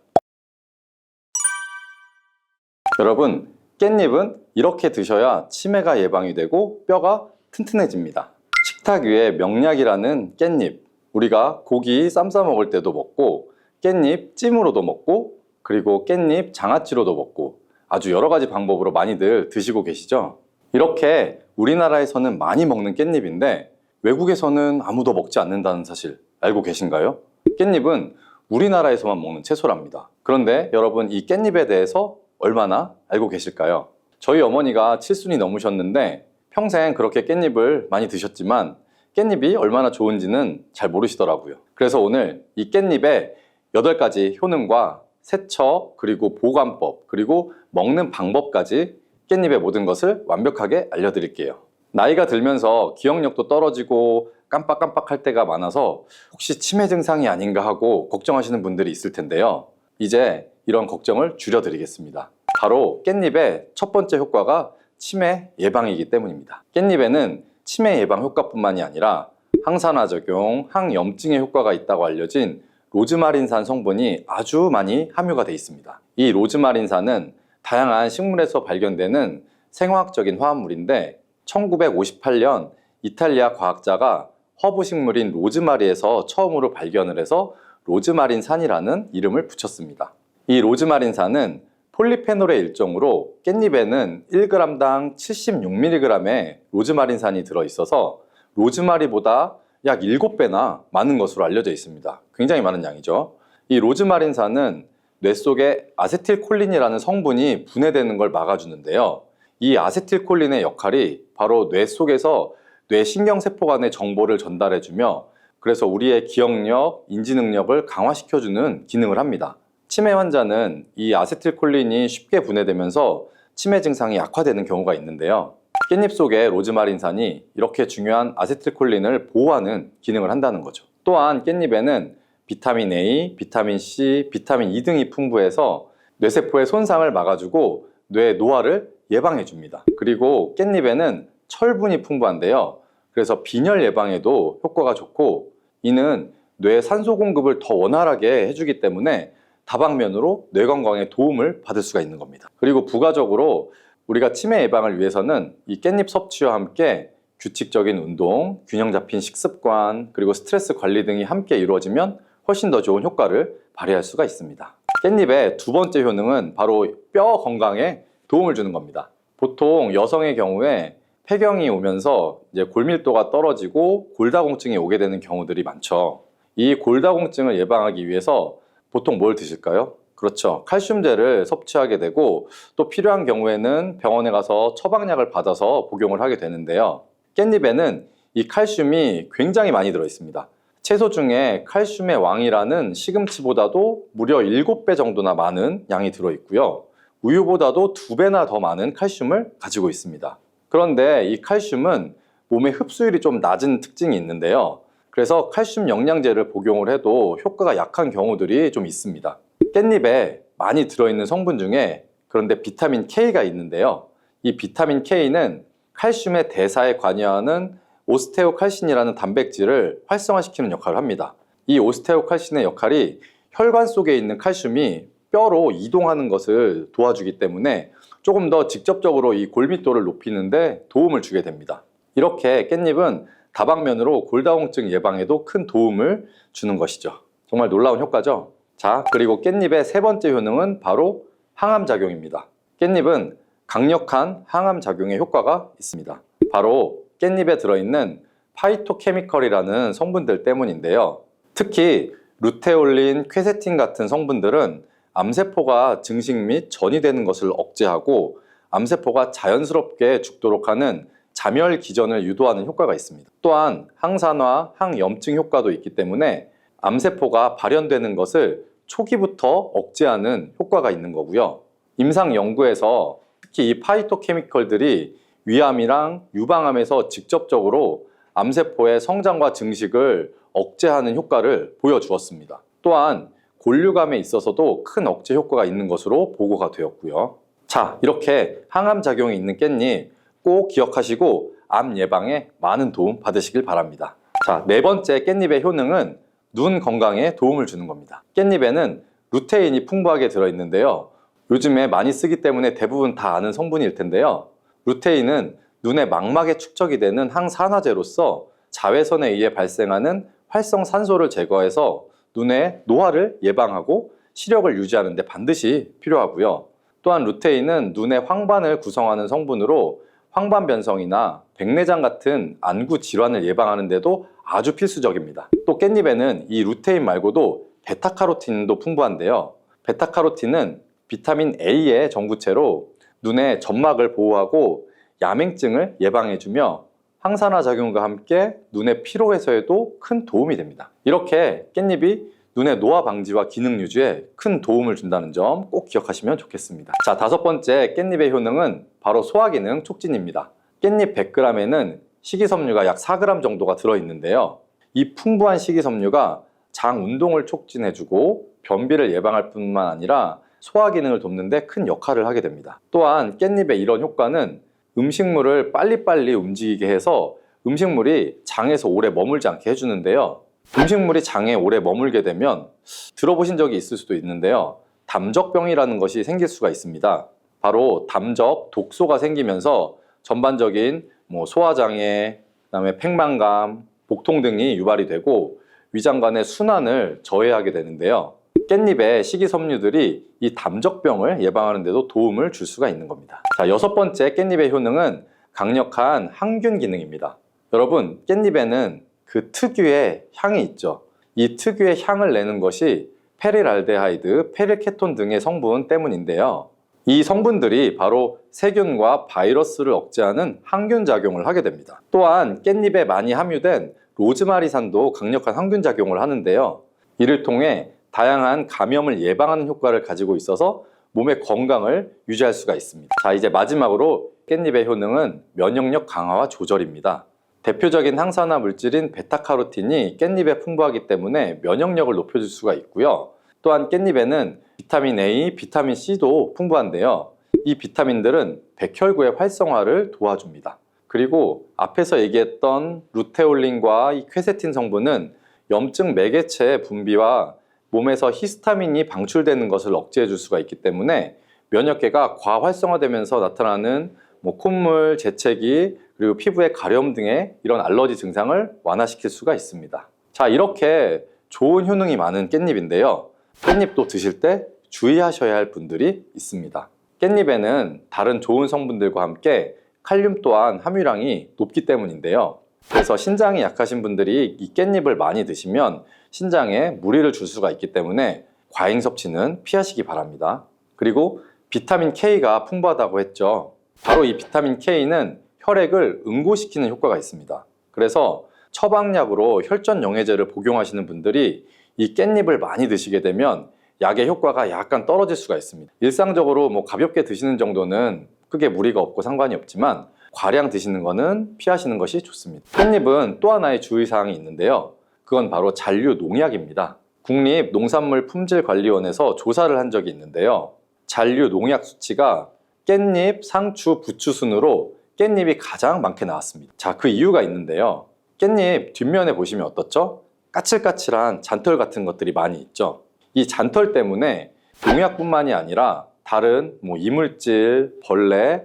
여러분, 깻잎은 이렇게 드셔야 치매가 예방이 되고 뼈가 튼튼해집니다. 식탁 위에 명약이라는 깻잎, 우리가 고기 쌈 싸 먹을 때도 먹고 깻잎 찜으로도 먹고 그리고 깻잎 장아찌로도 먹고 아주 여러 가지 방법으로 많이들 드시고 계시죠? 이렇게 우리나라에서는 많이 먹는 깻잎인데 외국에서는 아무도 먹지 않는다는 사실 알고 계신가요? 깻잎은 우리나라에서만 먹는 채소랍니다. 그런데 여러분, 이 깻잎에 대해서 얼마나 알고 계실까요? 저희 어머니가 7순이 넘으셨는데 평생 그렇게 깻잎을 많이 드셨지만 깻잎이 얼마나 좋은지는 잘 모르시더라고요. 그래서 오늘 이 깻잎의 8가지 효능과 세척, 그리고 보관법, 그리고 먹는 방법까지 깻잎의 모든 것을 완벽하게 알려드릴게요. 나이가 들면서 기억력도 떨어지고 깜빡깜빡할 때가 많아서 혹시 치매 증상이 아닌가 하고 걱정하시는 분들이 있을 텐데요. 이제 이런 걱정을 줄여드리겠습니다. 바로 깻잎의 첫 번째 효과가 치매 예방이기 때문입니다. 깻잎에는 치매 예방 효과뿐만이 아니라 항산화 작용, 항염증의 효과가 있다고 알려진 로즈마린산 성분이 아주 많이 함유가 되어 있습니다. 이 로즈마린산은 다양한 식물에서 발견되는 생화학적인 화합물인데 1958년 이탈리아 과학자가 허브 식물인 로즈마리에서 처음으로 발견을 해서 로즈마린산이라는 이름을 붙였습니다. 이 로즈마린산은 폴리페놀의 일종으로 깻잎에는 1g당 76mg의 로즈마린산이 들어있어서 로즈마리보다 약 7배나 많은 것으로 알려져 있습니다. 굉장히 많은 양이죠. 이 로즈마린산은 뇌 속에 아세틸콜린이라는 성분이 분해되는 걸 막아주는데요. 이 아세틸콜린의 역할이 바로 뇌 속에서 뇌신경세포 간의 정보를 전달해주며 그래서 우리의 기억력, 인지 능력을 강화시켜주는 기능을 합니다. 치매 환자는 이 아세틸콜린이 쉽게 분해되면서 치매 증상이 약화되는 경우가 있는데요. 깻잎 속의 로즈마린산이 이렇게 중요한 아세틸콜린을 보호하는 기능을 한다는 거죠. 또한 깻잎에는 비타민 A, 비타민 C, 비타민 E 등이 풍부해서 뇌세포의 손상을 막아주고 뇌 노화를 예방해줍니다. 그리고 깻잎에는 철분이 풍부한데요. 그래서 빈혈 예방에도 효과가 좋고 이는 뇌 산소 공급을 더 원활하게 해주기 때문에 다방면으로 뇌 건강에 도움을 받을 수가 있는 겁니다. 그리고 부가적으로 우리가 치매 예방을 위해서는 이 깻잎 섭취와 함께 규칙적인 운동, 균형 잡힌 식습관, 그리고 스트레스 관리 등이 함께 이루어지면 훨씬 더 좋은 효과를 발휘할 수가 있습니다. 깻잎의 두 번째 효능은 바로 뼈 건강에 도움을 주는 겁니다. 보통 여성의 경우에 폐경이 오면서 이제 골밀도가 떨어지고 골다공증이 오게 되는 경우들이 많죠. 이 골다공증을 예방하기 위해서 보통 뭘 드실까요? 그렇죠. 칼슘제를 섭취하게 되고 또 필요한 경우에는 병원에 가서 처방약을 받아서 복용을 하게 되는데요. 깻잎에는 이 칼슘이 굉장히 많이 들어 있습니다. 채소 중에 칼슘의 왕이라는 시금치보다도 무려 7배 정도나 많은 양이 들어 있고요. 우유보다도 2배나 더 많은 칼슘을 가지고 있습니다. 그런데 이 칼슘은 몸의 흡수율이 좀 낮은 특징이 있는데요. 그래서 칼슘 영양제를 복용을 해도 효과가 약한 경우들이 좀 있습니다. 깻잎에 많이 들어있는 성분 중에 그런데 비타민 K가 있는데요. 이 비타민 K는 칼슘의 대사에 관여하는 오스테오칼신이라는 단백질을 활성화시키는 역할을 합니다. 이 오스테오칼신의 역할이 혈관 속에 있는 칼슘이 뼈로 이동하는 것을 도와주기 때문에 조금 더 직접적으로 이 골밀도를 높이는 데 도움을 주게 됩니다. 이렇게 깻잎은 다방면으로 골다공증 예방에도 큰 도움을 주는 것이죠. 정말 놀라운 효과죠? 자, 그리고 깻잎의 세 번째 효능은 바로 항암작용입니다. 깻잎은 강력한 항암작용의 효과가 있습니다. 바로 깻잎에 들어있는 파이토케미컬이라는 성분들 때문인데요. 특히 루테올린, 퀘세틴 같은 성분들은 암세포가 증식 및 전이 되는 것을 억제하고 암세포가 자연스럽게 죽도록 하는 자멸 기전을 유도하는 효과가 있습니다. 또한 항산화, 항염증 효과도 있기 때문에 암세포가 발현되는 것을 초기부터 억제하는 효과가 있는 거고요. 임상 연구에서 특히 이 파이토케미컬들이 위암이랑 유방암에서 직접적으로 암세포의 성장과 증식을 억제하는 효과를 보여주었습니다. 또한 골류감에 있어서도 큰 억제 효과가 있는 것으로 보고가 되었고요. 자, 이렇게 항암 작용이 있는 깻잎 꼭 기억하시고 암 예방에 많은 도움 받으시길 바랍니다. 자, 네 번째 깻잎의 효능은 눈 건강에 도움을 주는 겁니다. 깻잎에는 루테인이 풍부하게 들어있는데요. 요즘에 많이 쓰기 때문에 대부분 다 아는 성분일 텐데요. 루테인은 눈의 망막에 축적이 되는 항산화제로서 자외선에 의해 발생하는 활성산소를 제거해서 눈의 노화를 예방하고 시력을 유지하는 데 반드시 필요하고요. 또한 루테인은 눈의 황반을 구성하는 성분으로 황반 변성이나 백내장 같은 안구 질환을 예방하는 데도 아주 필수적입니다. 또 깻잎에는 이 루테인 말고도 베타카로틴도 풍부한데요. 베타카로틴은 비타민 A의 정구체로 눈의 점막을 보호하고 야맹증을 예방해주며 항산화 작용과 함께 눈의 피로 해소에도 큰 도움이 됩니다. 이렇게 깻잎이 눈의 노화 방지와 기능 유지에 큰 도움을 준다는 점 꼭 기억하시면 좋겠습니다. 자, 다섯 번째 깻잎의 효능은 바로 소화기능 촉진입니다. 깻잎 100g에는 식이섬유가 약 4g 정도가 들어있는데요. 이 풍부한 식이섬유가 장 운동을 촉진해주고 변비를 예방할 뿐만 아니라 소화 기능을 돕는 데 큰 역할을 하게 됩니다. 또한 깻잎의 이런 효과는 음식물을 빨리빨리 움직이게 해서 음식물이 장에서 오래 머물지 않게 해주는데요. 음식물이 장에 오래 머물게 되면 들어보신 적이 있을 수도 있는데요. 담적병이라는 것이 생길 수가 있습니다. 바로 담적, 독소가 생기면서 전반적인 소화장애, 그다음에 팽만감, 복통 등이 유발이 되고 위장관의 순환을 저해하게 되는데요. 깻잎의 식이섬유들이 이 담적병을 예방하는 데도 도움을 줄 수가 있는 겁니다. 자, 여섯 번째 깻잎의 효능은 강력한 항균 기능입니다. 여러분, 깻잎에는 그 특유의 향이 있죠. 이 특유의 향을 내는 것이 페릴알데하이드, 페릴케톤 등의 성분 때문인데요. 이 성분들이 바로 세균과 바이러스를 억제하는 항균 작용을 하게 됩니다. 또한 깻잎에 많이 함유된 로즈마리산도 강력한 항균 작용을 하는데요. 이를 통해 다양한 감염을 예방하는 효과를 가지고 있어서 몸의 건강을 유지할 수가 있습니다. 자, 이제 마지막으로 깻잎의 효능은 면역력 강화와 조절입니다. 대표적인 항산화 물질인 베타카로틴이 깻잎에 풍부하기 때문에 면역력을 높여줄 수가 있고요. 또한 깻잎에는 비타민 A, 비타민 C도 풍부한데요. 이 비타민들은 백혈구의 활성화를 도와줍니다. 그리고 앞에서 얘기했던 루테올린과 이 퀘세틴 성분은 염증 매개체의 분비와 몸에서 히스타민이 방출되는 것을 억제해 줄 수가 있기 때문에 면역계가 과활성화되면서 나타나는 콧물, 재채기, 그리고 피부의 가려움 등의 이런 알러지 증상을 완화시킬 수가 있습니다. 자, 이렇게 좋은 효능이 많은 깻잎인데요. 깻잎도 드실 때 주의하셔야 할 분들이 있습니다. 깻잎에는 다른 좋은 성분들과 함께 칼륨 또한 함유량이 높기 때문인데요. 그래서 신장이 약하신 분들이 이 깻잎을 많이 드시면 신장에 무리를 줄 수가 있기 때문에 과잉 섭취는 피하시기 바랍니다. 그리고 비타민 K가 풍부하다고 했죠. 바로 이 비타민 K는 혈액을 응고시키는 효과가 있습니다. 그래서 처방약으로 혈전 영해제를 복용하시는 분들이 이 깻잎을 많이 드시게 되면 약의 효과가 약간 떨어질 수가 있습니다. 일상적으로 가볍게 드시는 정도는 크게 무리가 없고 상관이 없지만 과량 드시는 거는 피하시는 것이 좋습니다. 깻잎은 또 하나의 주의사항이 있는데요. 그건 바로 잔류 농약입니다. 국립농산물품질관리원에서 조사를 한 적이 있는데요. 잔류 농약 수치가 깻잎, 상추, 부추 순으로 깻잎이 가장 많게 나왔습니다. 자, 그 이유가 있는데요. 깻잎 뒷면에 보시면 어떻죠? 까칠까칠한 잔털 같은 것들이 많이 있죠. 이 잔털 때문에 농약뿐만이 아니라 다른 이물질, 벌레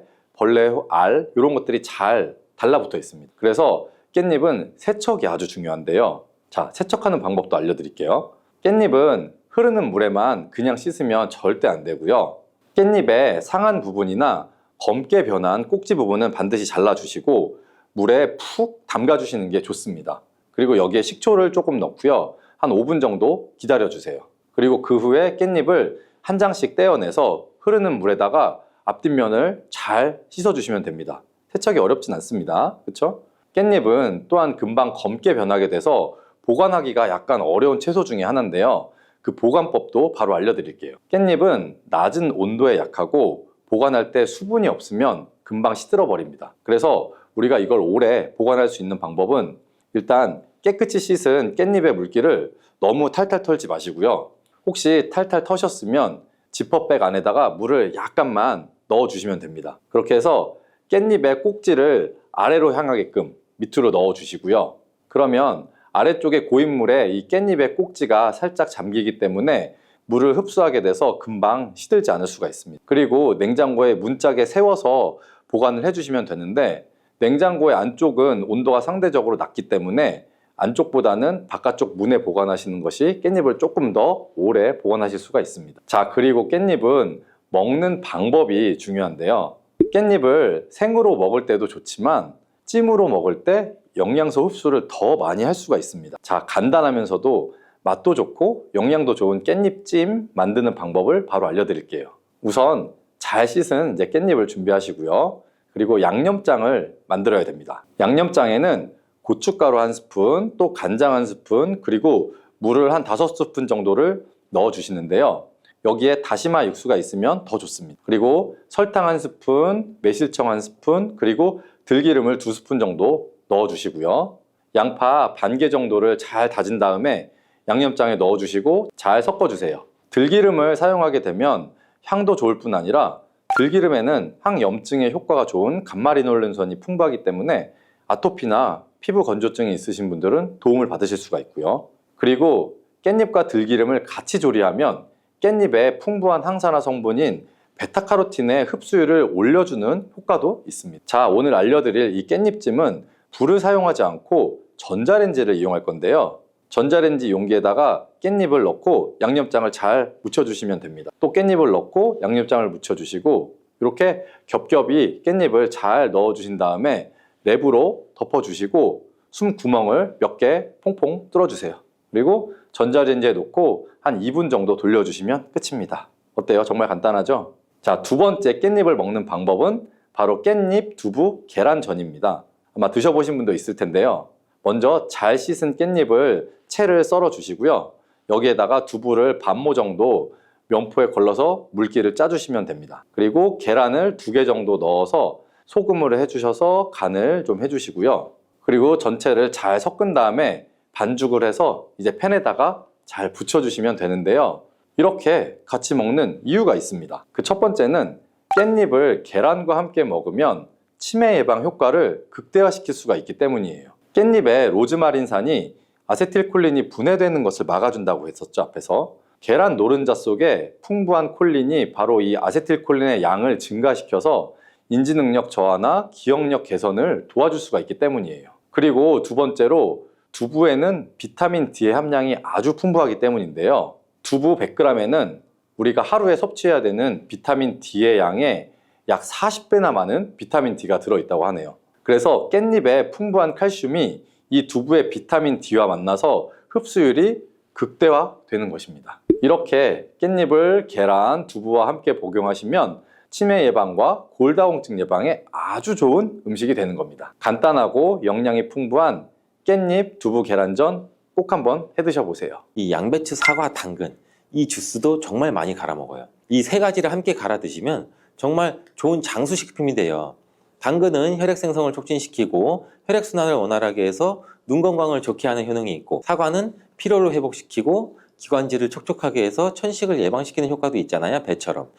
알 이런 것들이 잘 달라붙어 있습니다. 그래서 깻잎은 세척이 아주 중요한데요. 자, 세척하는 방법도 알려드릴게요. 깻잎은 흐르는 물에만 그냥 씻으면 절대 안 되고요. 깻잎의 상한 부분이나 검게 변한 꼭지 부분은 반드시 잘라주시고 물에 푹 담가주시는 게 좋습니다. 그리고 여기에 식초를 조금 넣고요. 한 5분 정도 기다려주세요. 그리고 그 후에 깻잎을 한 장씩 떼어내서 흐르는 물에다가 앞뒷면을 잘 씻어주시면 됩니다. 세척이 어렵진 않습니다. 그렇죠? 깻잎은 또한 금방 검게 변하게 돼서 보관하기가 약간 어려운 채소 중에 하나인데요. 그 보관법도 바로 알려드릴게요. 깻잎은 낮은 온도에 약하고 보관할 때 수분이 없으면 금방 시들어 버립니다. 그래서 우리가 이걸 오래 보관할 수 있는 방법은 일단 깨끗이 씻은 깻잎의 물기를 너무 탈탈 털지 마시고요. 혹시 탈탈 터셨으면 지퍼백 안에다가 물을 약간만 넣어주시면 됩니다. 그렇게 해서 깻잎의 꼭지를 아래로 향하게끔 밑으로 넣어주시고요. 그러면 아래쪽에 고인물에 이 깻잎의 꼭지가 살짝 잠기기 때문에 물을 흡수하게 돼서 금방 시들지 않을 수가 있습니다. 그리고 냉장고에 문짝에 세워서 보관을 해주시면 되는데 냉장고의 안쪽은 온도가 상대적으로 낮기 때문에 안쪽보다는 바깥쪽 문에 보관하시는 것이 깻잎을 조금 더 오래 보관하실 수가 있습니다. 자, 그리고 깻잎은 먹는 방법이 중요한데요. 깻잎을 생으로 먹을 때도 좋지만 찜으로 먹을 때 영양소 흡수를 더 많이 할 수가 있습니다. 자, 간단하면서도 맛도 좋고 영양도 좋은 깻잎찜 만드는 방법을 바로 알려드릴게요. 우선 잘 씻은 이제 깻잎을 준비하시고요. 그리고 양념장을 만들어야 됩니다. 양념장에는 고춧가루 1스푼, 또 간장 1스푼, 그리고 물을 한 5스푼 정도를 넣어주시는데요. 여기에 다시마 육수가 있으면 더 좋습니다. 그리고 설탕 1스푼, 매실청 1스푼, 그리고 들기름을 2스푼 정도 넣어주시고요. 양파 반 개 정도를 잘 다진 다음에 양념장에 넣어주시고 잘 섞어주세요. 들기름을 사용하게 되면 향도 좋을 뿐 아니라 들기름에는 항염증에 효과가 좋은 감마리놀렌산이 풍부하기 때문에 아토피나 피부 건조증이 있으신 분들은 도움을 받으실 수가 있고요. 그리고 깻잎과 들기름을 같이 조리하면 깻잎의 풍부한 항산화 성분인 베타카로틴의 흡수율을 올려주는 효과도 있습니다. 자, 오늘 알려드릴 이 깻잎찜은 불을 사용하지 않고 전자레인지를 이용할 건데요. 전자레인지 용기에다가 깻잎을 넣고 양념장을 잘 묻혀주시면 됩니다. 또 깻잎을 넣고 양념장을 묻혀주시고 이렇게 겹겹이 깻잎을 잘 넣어주신 다음에 랩으로 덮어주시고 숨 구멍을 몇 개 퐁퐁 뚫어주세요. 그리고 전자레인지에 놓고 한 2분 정도 돌려주시면 끝입니다. 어때요? 정말 간단하죠? 자, 두 번째 깻잎을 먹는 방법은 바로 깻잎 두부 계란전입니다. 아마 드셔보신 분도 있을 텐데요. 먼저 잘 씻은 깻잎을 채를 썰어 주시고요. 여기에다가 두부를 반모 정도 면포에 걸러서 물기를 짜주시면 됩니다. 그리고 계란을 2개 정도 넣어서 소금으로 해주셔서 간을 좀 해주시고요. 그리고 전체를 잘 섞은 다음에 반죽을 해서 이제 팬에다가 잘 부쳐주시면 되는데요. 이렇게 같이 먹는 이유가 있습니다. 그 첫 번째는 깻잎을 계란과 함께 먹으면 치매 예방 효과를 극대화시킬 수가 있기 때문이에요. 깻잎에 로즈마린산이 아세틸콜린이 분해되는 것을 막아준다고 했었죠, 앞에서. 계란 노른자 속에 풍부한 콜린이 바로 이 아세틸콜린의 양을 증가시켜서 인지 능력 저하나 기억력 개선을 도와줄 수가 있기 때문이에요. 그리고 두 번째로 두부에는 비타민 D의 함량이 아주 풍부하기 때문인데요. 두부 100g에는 우리가 하루에 섭취해야 되는 비타민 D의 양의 약 40배나 많은 비타민 D가 들어있다고 하네요. 그래서 깻잎에 풍부한 칼슘이 이 두부의 비타민 D와 만나서 흡수율이 극대화되는 것입니다. 이렇게 깻잎을 계란, 두부와 함께 복용하시면 치매 예방과 골다공증 예방에 아주 좋은 음식이 되는 겁니다. 간단하고 영양이 풍부한 깻잎 두부 계란전 꼭 한번 해 드셔보세요. 이 양배추, 사과, 당근 이 주스도 정말 많이 갈아 먹어요. 이 세 가지를 함께 갈아 드시면 정말 좋은 장수식품이 돼요. 당근은 혈액 생성을 촉진시키고 혈액순환을 원활하게 해서 눈 건강을 좋게 하는 효능이 있고, 사과는 피로를 회복시키고 기관지를 촉촉하게 해서 천식을 예방시키는 효과도 있잖아요, 배처럼.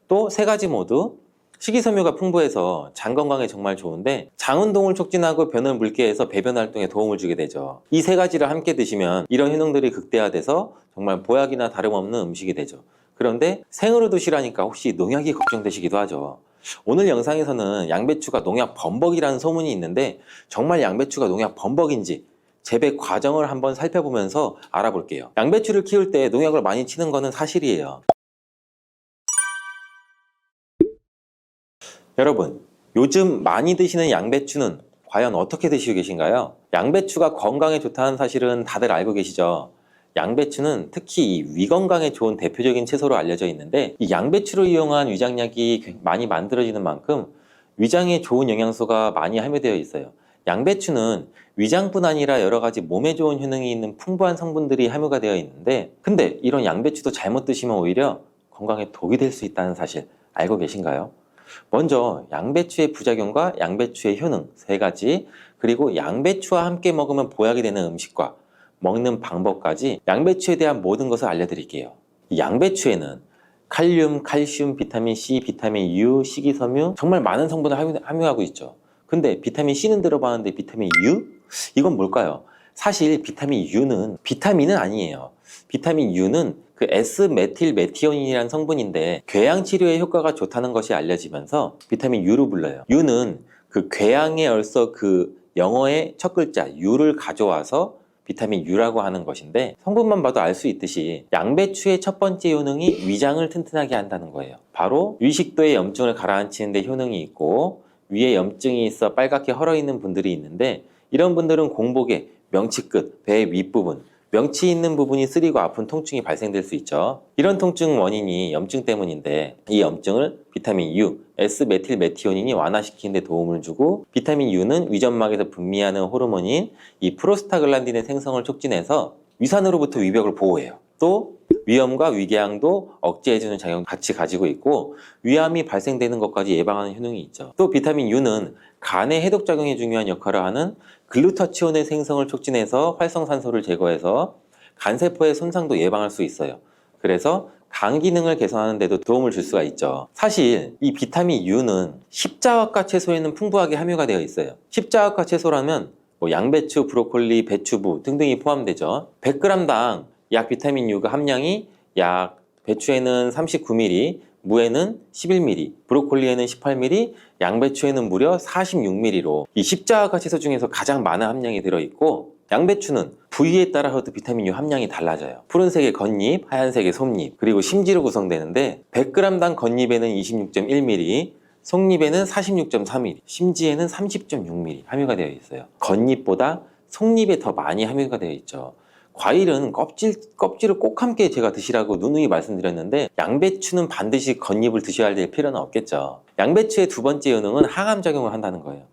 또 세 가지 모두 식이섬유가 풍부해서 장 건강에 정말 좋은데 장 운동을 촉진하고 변을 묽게 해서 배변 활동에 도움을 주게 되죠. 이 세 가지를 함께 드시면 이런 효능들이 극대화돼서 정말 보약이나 다름없는 음식이 되죠. 그런데 생으로 드시라니까 혹시 농약이 걱정되시기도 하죠. 오늘 영상에서는 양배추가 농약 범벅이라는 소문이 있는데 정말 양배추가 농약 범벅인지 재배 과정을 한번 살펴보면서 알아볼게요. 양배추를 키울 때 농약을 많이 치는 거는 사실이에요. 여러분, 요즘 많이 드시는 양배추는 과연 어떻게 드시고 계신가요? 양배추가 건강에 좋다는 사실은 다들 알고 계시죠? 양배추는 특히 이 위 건강에 좋은 대표적인 채소로 알려져 있는데, 이 양배추를 이용한 위장약이 많이 만들어지는 만큼 위장에 좋은 영양소가 많이 함유되어 있어요. 양배추는 위장뿐 아니라 여러 가지 몸에 좋은 효능이 있는 풍부한 성분들이 함유가 되어 있는데, 근데 이런 양배추도 잘못 드시면 오히려 건강에 독이 될 수 있다는 사실 알고 계신가요? 먼저 양배추의 부작용과 양배추의 효능 세 가지, 그리고 양배추와 함께 먹으면 보약이 되는 음식과 먹는 방법까지 양배추에 대한 모든 것을 알려드릴게요. 이 양배추에는 칼륨, 칼슘, 비타민 C, 비타민 U, 식이섬유 정말 많은 성분을 함유하고 있죠. 근데 비타민 C는 들어봤는데 비타민 U? 이건 뭘까요? 사실 비타민 U는 비타민은 아니에요. 비타민 U는 그 S메틸메티오닌이라는 성분인데 궤양 치료에 효과가 좋다는 것이 알려지면서 비타민 U로 불러요. U는 그 궤양에 얼서 그 영어의 첫 글자 U를 가져와서 비타민 U라고 하는 것인데, 성분만 봐도 알 수 있듯이 양배추의 첫 번째 효능이 위장을 튼튼하게 한다는 거예요. 바로 위식도의 염증을 가라앉히는 데 효능이 있고, 위에 염증이 있어 빨갛게 헐어있는 분들이 있는데, 이런 분들은 공복에 명치 끝, 배 윗부분, 명치 있는 부분이 쓰리고 아픈 통증이 발생될 수 있죠. 이런 통증 원인이 염증 때문인데, 이 염증을 비타민 U, S메틸메티오닌이 완화시키는 데 도움을 주고, 비타민 U는 위점막에서 분비하는 호르몬인 이 프로스타글란딘의 생성을 촉진해서 위산으로부터 위벽을 보호해요. 또 위염과 위궤양도 억제해주는 작용을 같이 가지고 있고, 위암이 발생되는 것까지 예방하는 효능이 있죠. 또 비타민 U는 간의 해독작용에 중요한 역할을 하는 글루타치온의 생성을 촉진해서 활성산소를 제거해서 간세포의 손상도 예방할 수 있어요. 그래서 간 기능을 개선하는 데도 도움을 줄 수가 있죠. 사실 이 비타민 U는 십자화과 채소에는 풍부하게 함유가 되어 있어요. 십자화과 채소라면 뭐 양배추, 브로콜리, 배추부 등등이 포함되죠. 100g당 약 비타민 U가 함량이 약 배추에는 39mg, 무에는 11mg, 브로콜리에는 18mg, 양배추에는 무려 46mg로 이 십자화과 채소 중에서 가장 많은 함량이 들어있고, 양배추는 부위에 따라서도 비타민 U 함량이 달라져요. 푸른색의 겉잎, 하얀색의 속잎, 그리고 심지로 구성되는데 100g당 겉잎에는 26.1mg, 속잎에는 46.3mg, 심지에는 30.6mg 함유가 되어 있어요. 겉잎보다 속잎에 더 많이 함유가 되어 있죠. 과일은 껍질을 꼭 함께 제가 드시라고 누누이 말씀드렸는데, 양배추는 반드시 겉잎을 드셔야 될 필요는 없겠죠. 양배추의 두 번째 효능은 항암작용을 한다는 거예요.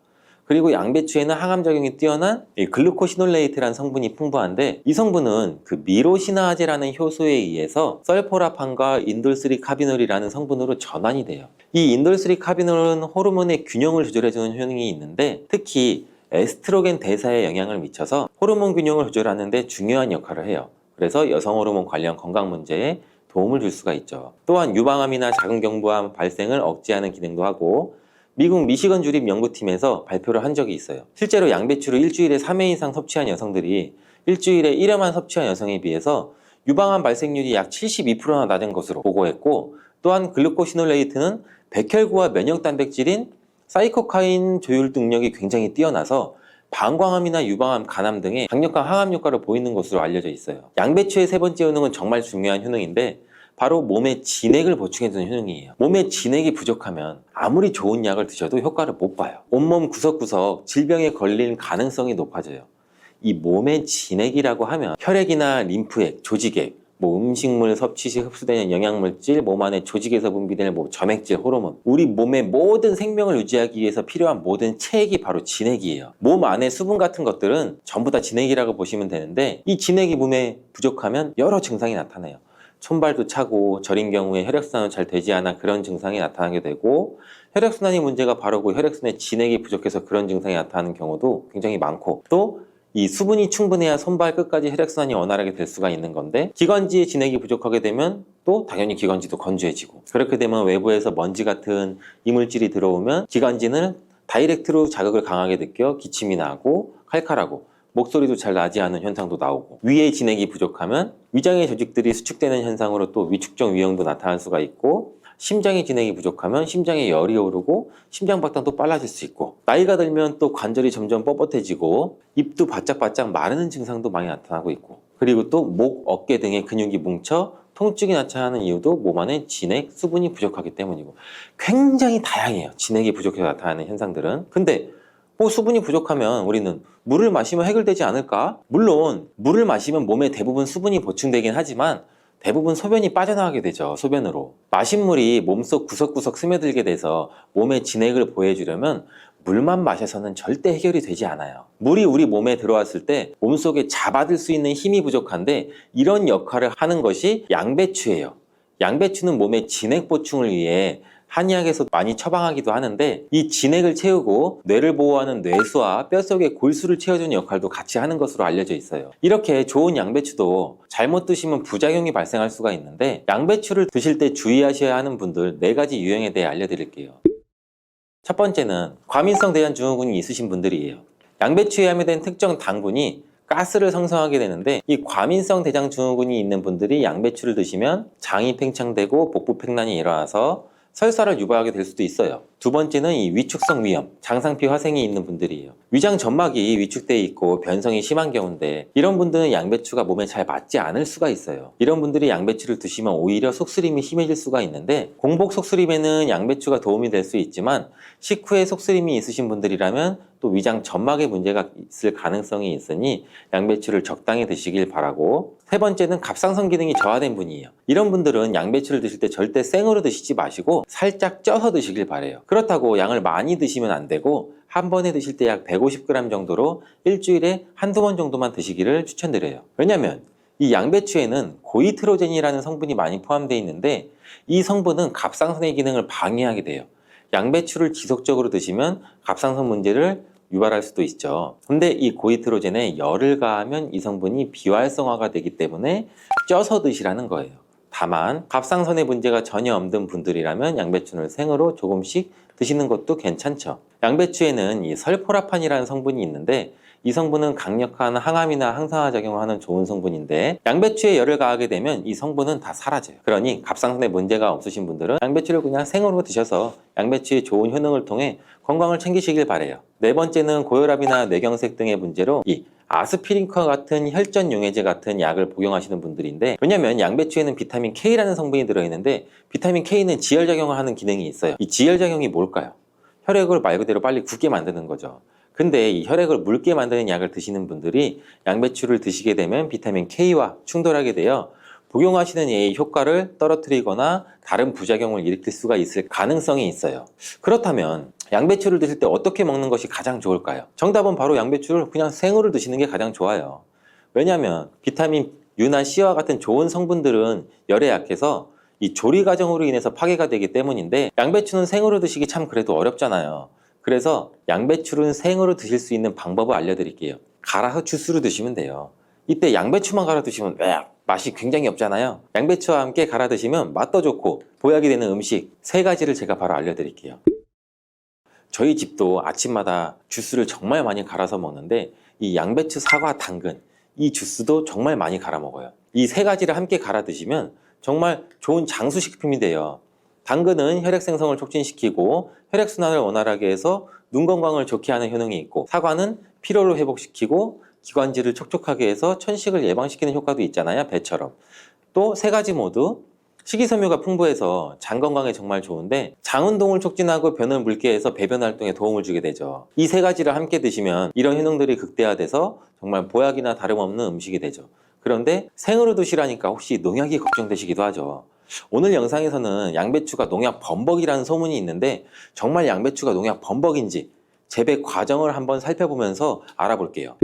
그리고 양배추에는 항암작용이 뛰어난 글루코시놀레이트라는 성분이 풍부한데, 이 성분은 그 미로시나아제라는 효소에 의해서 설포라판과 인돌3카비놀이라는 성분으로 전환이 돼요. 이 인돌3카비놀은 호르몬의 균형을 조절해주는 효능이 있는데, 특히 에스트로겐 대사에 영향을 미쳐서 호르몬 균형을 조절하는 데 중요한 역할을 해요. 그래서 여성 호르몬 관련 건강 문제에 도움을 줄 수가 있죠. 또한 유방암이나 자궁경부암 발생을 억제하는 기능도 하고, 미국 미시건 주립 연구팀에서 발표를 한 적이 있어요. 실제로 양배추를 일주일에 3회 이상 섭취한 여성들이 일주일에 1회만 섭취한 여성에 비해서 유방암 발생률이 약 72%나 낮은 것으로 보고했고, 또한 글루코시놀레이트는 백혈구와 면역 단백질인 사이코카인 조율 능력이 굉장히 뛰어나서 방광암이나 유방암, 간암 등의 강력한 항암 효과를 보이는 것으로 알려져 있어요. 양배추의 세 번째 효능은 정말 중요한 효능인데, 바로 몸에 진액을 보충해주는 효능이에요. 몸에 진액이 부족하면 아무리 좋은 약을 드셔도 효과를 못 봐요. 온몸 구석구석 질병에 걸릴 가능성이 높아져요. 이 몸의 진액이라고 하면 혈액이나 림프액, 조직액, 음식물 섭취 시 흡수되는 영양물질, 몸 안에 조직에서 분비되는 점액질, 호르몬, 우리 몸의 모든 생명을 유지하기 위해서 필요한 모든 체액이 바로 진액이에요. 몸 안에 수분 같은 것들은 전부 다 진액이라고 보시면 되는데, 이 진액이 몸에 부족하면 여러 증상이 나타나요. 손발도 차고, 저린 경우에 혈액순환이 잘 되지 않아 그런 증상이 나타나게 되고, 혈액순환이 문제가 바로고 혈액순환에 진액이 부족해서 그런 증상이 나타나는 경우도 굉장히 많고, 또 이 수분이 충분해야 손발 끝까지 혈액순환이 원활하게 될 수가 있는 건데, 기관지에 진액이 부족하게 되면 또 당연히 기관지도 건조해지고, 그렇게 되면 외부에서 먼지 같은 이물질이 들어오면 기관지는 다이렉트로 자극을 강하게 느껴 기침이 나고 칼칼하고 목소리도 잘 나지 않는 현상도 나오고, 위에 진액이 부족하면 위장의 조직들이 수축되는 현상으로 또 위축적 위형도 나타날 수가 있고, 심장의 진액이 부족하면 심장에 열이 오르고 심장박동도 빨라질 수 있고, 나이가 들면 또 관절이 점점 뻣뻣해지고 입도 바짝바짝 마르는 증상도 많이 나타나고 있고, 그리고 또 목, 어깨 등의 근육이 뭉쳐 통증이 나타나는 이유도 몸 안에 진액, 수분이 부족하기 때문이고, 굉장히 다양해요. 진액이 부족해서 나타나는 현상들은. 근데 수분이 부족하면 우리는 물을 마시면 해결되지 않을까? 물론 물을 마시면 몸에 대부분 수분이 보충되긴 하지만 대부분 소변이 빠져나가게 되죠. 소변으로. 마신 물이 몸속 구석구석 스며들게 돼서 몸에 진액을 보해주려면 물만 마셔서는 절대 해결이 되지 않아요. 물이 우리 몸에 들어왔을 때 몸속에 잡아들 수 있는 힘이 부족한데, 이런 역할을 하는 것이 양배추예요. 양배추는 몸의 진액 보충을 위해 한의학에서 많이 처방하기도 하는데 이 진액을 채우고 뇌를 보호하는 뇌수와 뼛속의 골수를 채워주는 역할도 같이 하는 것으로 알려져 있어요. 이렇게 좋은 양배추도 잘못 드시면 부작용이 발생할 수가 있는데 양배추를 드실 때 주의하셔야 하는 분들 4가지 유형에 대해 알려드릴게요. 첫 번째는 과민성 대장증후군이 있으신 분들이에요. 양배추에 함유된 특정 당분이 가스를 생성하게 되는데 이 과민성 대장증후군이 있는 분들이 양배추를 드시면 장이 팽창되고 복부팽만이 일어나서 설사를 유발하게 될 수도 있어요. 두 번째는 이 위축성 위염, 장상피 화생이 있는 분들이에요. 위장 점막이 위축돼 있고 변성이 심한 경우인데 이런 분들은 양배추가 몸에 잘 맞지 않을 수가 있어요. 이런 분들이 양배추를 드시면 오히려 속쓰림이 심해질 수가 있는데 공복 속쓰림에는 양배추가 도움이 될 수 있지만 식후에 속쓰림이 있으신 분들이라면 또 위장 점막에 문제가 있을 가능성이 있으니 양배추를 적당히 드시길 바라고, 세 번째는 갑상선 기능이 저하된 분이에요. 이런 분들은 양배추를 드실 때 절대 생으로 드시지 마시고 살짝 쪄서 드시길 바래요. 그렇다고 양을 많이 드시면 안 되고 한 번에 드실 때 약 150g 정도로 일주일에 한두 번 정도만 드시기를 추천드려요. 왜냐면 이 양배추에는 고이트로젠이라는 성분이 많이 포함되어 있는데 이 성분은 갑상선의 기능을 방해하게 돼요. 양배추를 지속적으로 드시면 갑상선 문제를 유발할 수도 있죠. 근데 이 고이트로젠에 열을 가하면 이 성분이 비활성화가 되기 때문에 쪄서 드시라는 거예요. 다만 갑상선에 문제가 전혀 없는 분들이라면 양배추를 생으로 조금씩 드시는 것도 괜찮죠. 양배추에는 이 설포라판이라는 성분이 있는데 이 성분은 강력한 항암이나 항산화 작용을 하는 좋은 성분인데 양배추에 열을 가하게 되면 이 성분은 다 사라져요. 그러니 갑상선에 문제가 없으신 분들은 양배추를 그냥 생으로 드셔서 양배추의 좋은 효능을 통해 건강을 챙기시길 바래요. 네 번째는 고혈압이나 뇌경색 등의 문제로 이 아스피린과 같은 혈전 용해제 같은 약을 복용하시는 분들인데, 왜냐면 양배추에는 비타민 K라는 성분이 들어있는데 비타민 K는 지혈작용을 하는 기능이 있어요. 이 지혈작용이 뭘까요? 혈액을 말 그대로 빨리 굳게 만드는 거죠. 근데 이 혈액을 묽게 만드는 약을 드시는 분들이 양배추를 드시게 되면 비타민 K와 충돌하게 되어 복용하시는 약의 효과를 떨어뜨리거나 다른 부작용을 일으킬 수가 있을 가능성이 있어요. 그렇다면 양배추를 드실 때 어떻게 먹는 것이 가장 좋을까요? 정답은 바로 양배추를 그냥 생으로 드시는 게 가장 좋아요. 왜냐하면 비타민 U나 C와 같은 좋은 성분들은 열에 약해서 이 조리 과정으로 인해서 파괴가 되기 때문인데 양배추는 생으로 드시기 참 그래도 어렵잖아요. 그래서 양배추를 생으로 드실 수 있는 방법을 알려드릴게요. 갈아서 주스로 드시면 돼요. 이때 양배추만 갈아 드시면 맛이 굉장히 없잖아요. 양배추와 함께 갈아 드시면 맛도 좋고 보약이 되는 음식 3가지를 제가 바로 알려드릴게요. 저희 집도 아침마다 주스를 정말 많이 갈아서 먹는데 이 양배추, 사과, 당근 이 주스도 정말 많이 갈아 먹어요. 이 3가지를 함께 갈아 드시면 정말 좋은 장수식품이 돼요. 당근은 혈액 생성을 촉진시키고 혈액순환을 원활하게 해서 눈 건강을 좋게 하는 효능이 있고, 사과는 피로를 회복시키고 기관지를 촉촉하게 해서 천식을 예방시키는 효과도 있잖아요, 배처럼. 또 3가지 모두 식이섬유가 풍부해서 장 건강에 정말 좋은데 장 운동을 촉진하고 변을 묽게 해서 배변 활동에 도움을 주게 되죠. 이 3가지를 함께 드시면 이런 효능들이 극대화돼서 정말 보약이나 다름없는 음식이 되죠. 그런데 생으로 드시라니까 혹시 농약이 걱정되시기도 하죠. 오늘 영상에서는 양배추가 농약 범벅이라는 소문이 있는데 정말 양배추가 농약 범벅인지 재배 과정을 한번 살펴보면서 알아볼게요.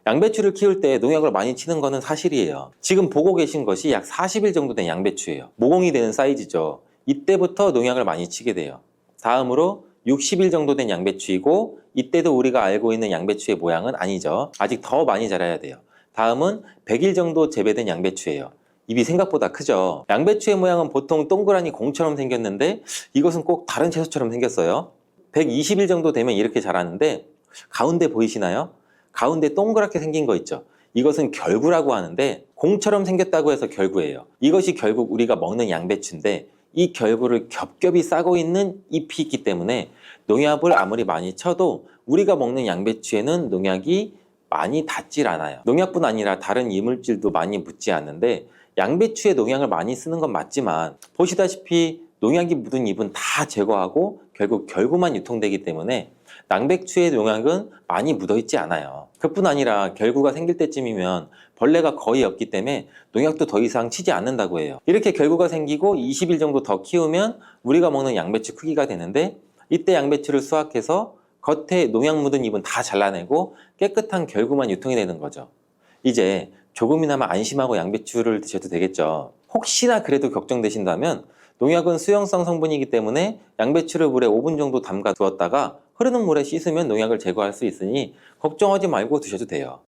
양배추를 키울 때 농약을 많이 치는 거는 사실이에요. 지금 보고 계신 것이 약 40일 정도 된 양배추예요. 모공이 되는 사이즈죠. 이때부터 농약을 많이 치게 돼요. 다음으로 60일 정도 된 양배추이고 이때도 우리가 알고 있는 양배추의 모양은 아니죠. 아직 더 많이 자라야 돼요. 다음은 100일 정도 재배된 양배추예요. 입이 생각보다 크죠. 양배추의 모양은 보통 동그라니 공처럼 생겼는데 이것은 꼭 다른 채소처럼 생겼어요. 120일 정도 되면 이렇게 자라는데 가운데 보이시나요? 가운데 동그랗게 생긴 거 있죠. 이것은 결구라고 하는데 공처럼 생겼다고 해서 결구예요. 이것이 결국 우리가 먹는 양배추인데 이 결구를 겹겹이 싸고 있는 잎이 있기 때문에 농약을 아무리 많이 쳐도 우리가 먹는 양배추에는 농약이 많이 닿질 않아요. 농약뿐 아니라 다른 이물질도 많이 묻지 않는데 양배추에 농약을 많이 쓰는 건 맞지만 보시다시피 농약이 묻은 잎은 다 제거하고 결국 결구만 유통되기 때문에 양배추의 농약은 많이 묻어있지 않아요. 그뿐 아니라 결구가 생길 때쯤이면 벌레가 거의 없기 때문에 농약도 더 이상 치지 않는다고 해요. 이렇게 결구가 생기고 20일 정도 더 키우면 우리가 먹는 양배추 크기가 되는데 이때 양배추를 수확해서 겉에 농약 묻은 잎은 다 잘라내고 깨끗한 결구만 유통이 되는 거죠. 이제 조금이나마 안심하고 양배추를 드셔도 되겠죠. 혹시나 그래도 걱정되신다면 농약은 수용성 성분이기 때문에 양배추를 물에 5분 정도 담가 두었다가 흐르는 물에 씻으면 농약을 제거할 수 있으니 걱정하지 말고 드셔도 돼요.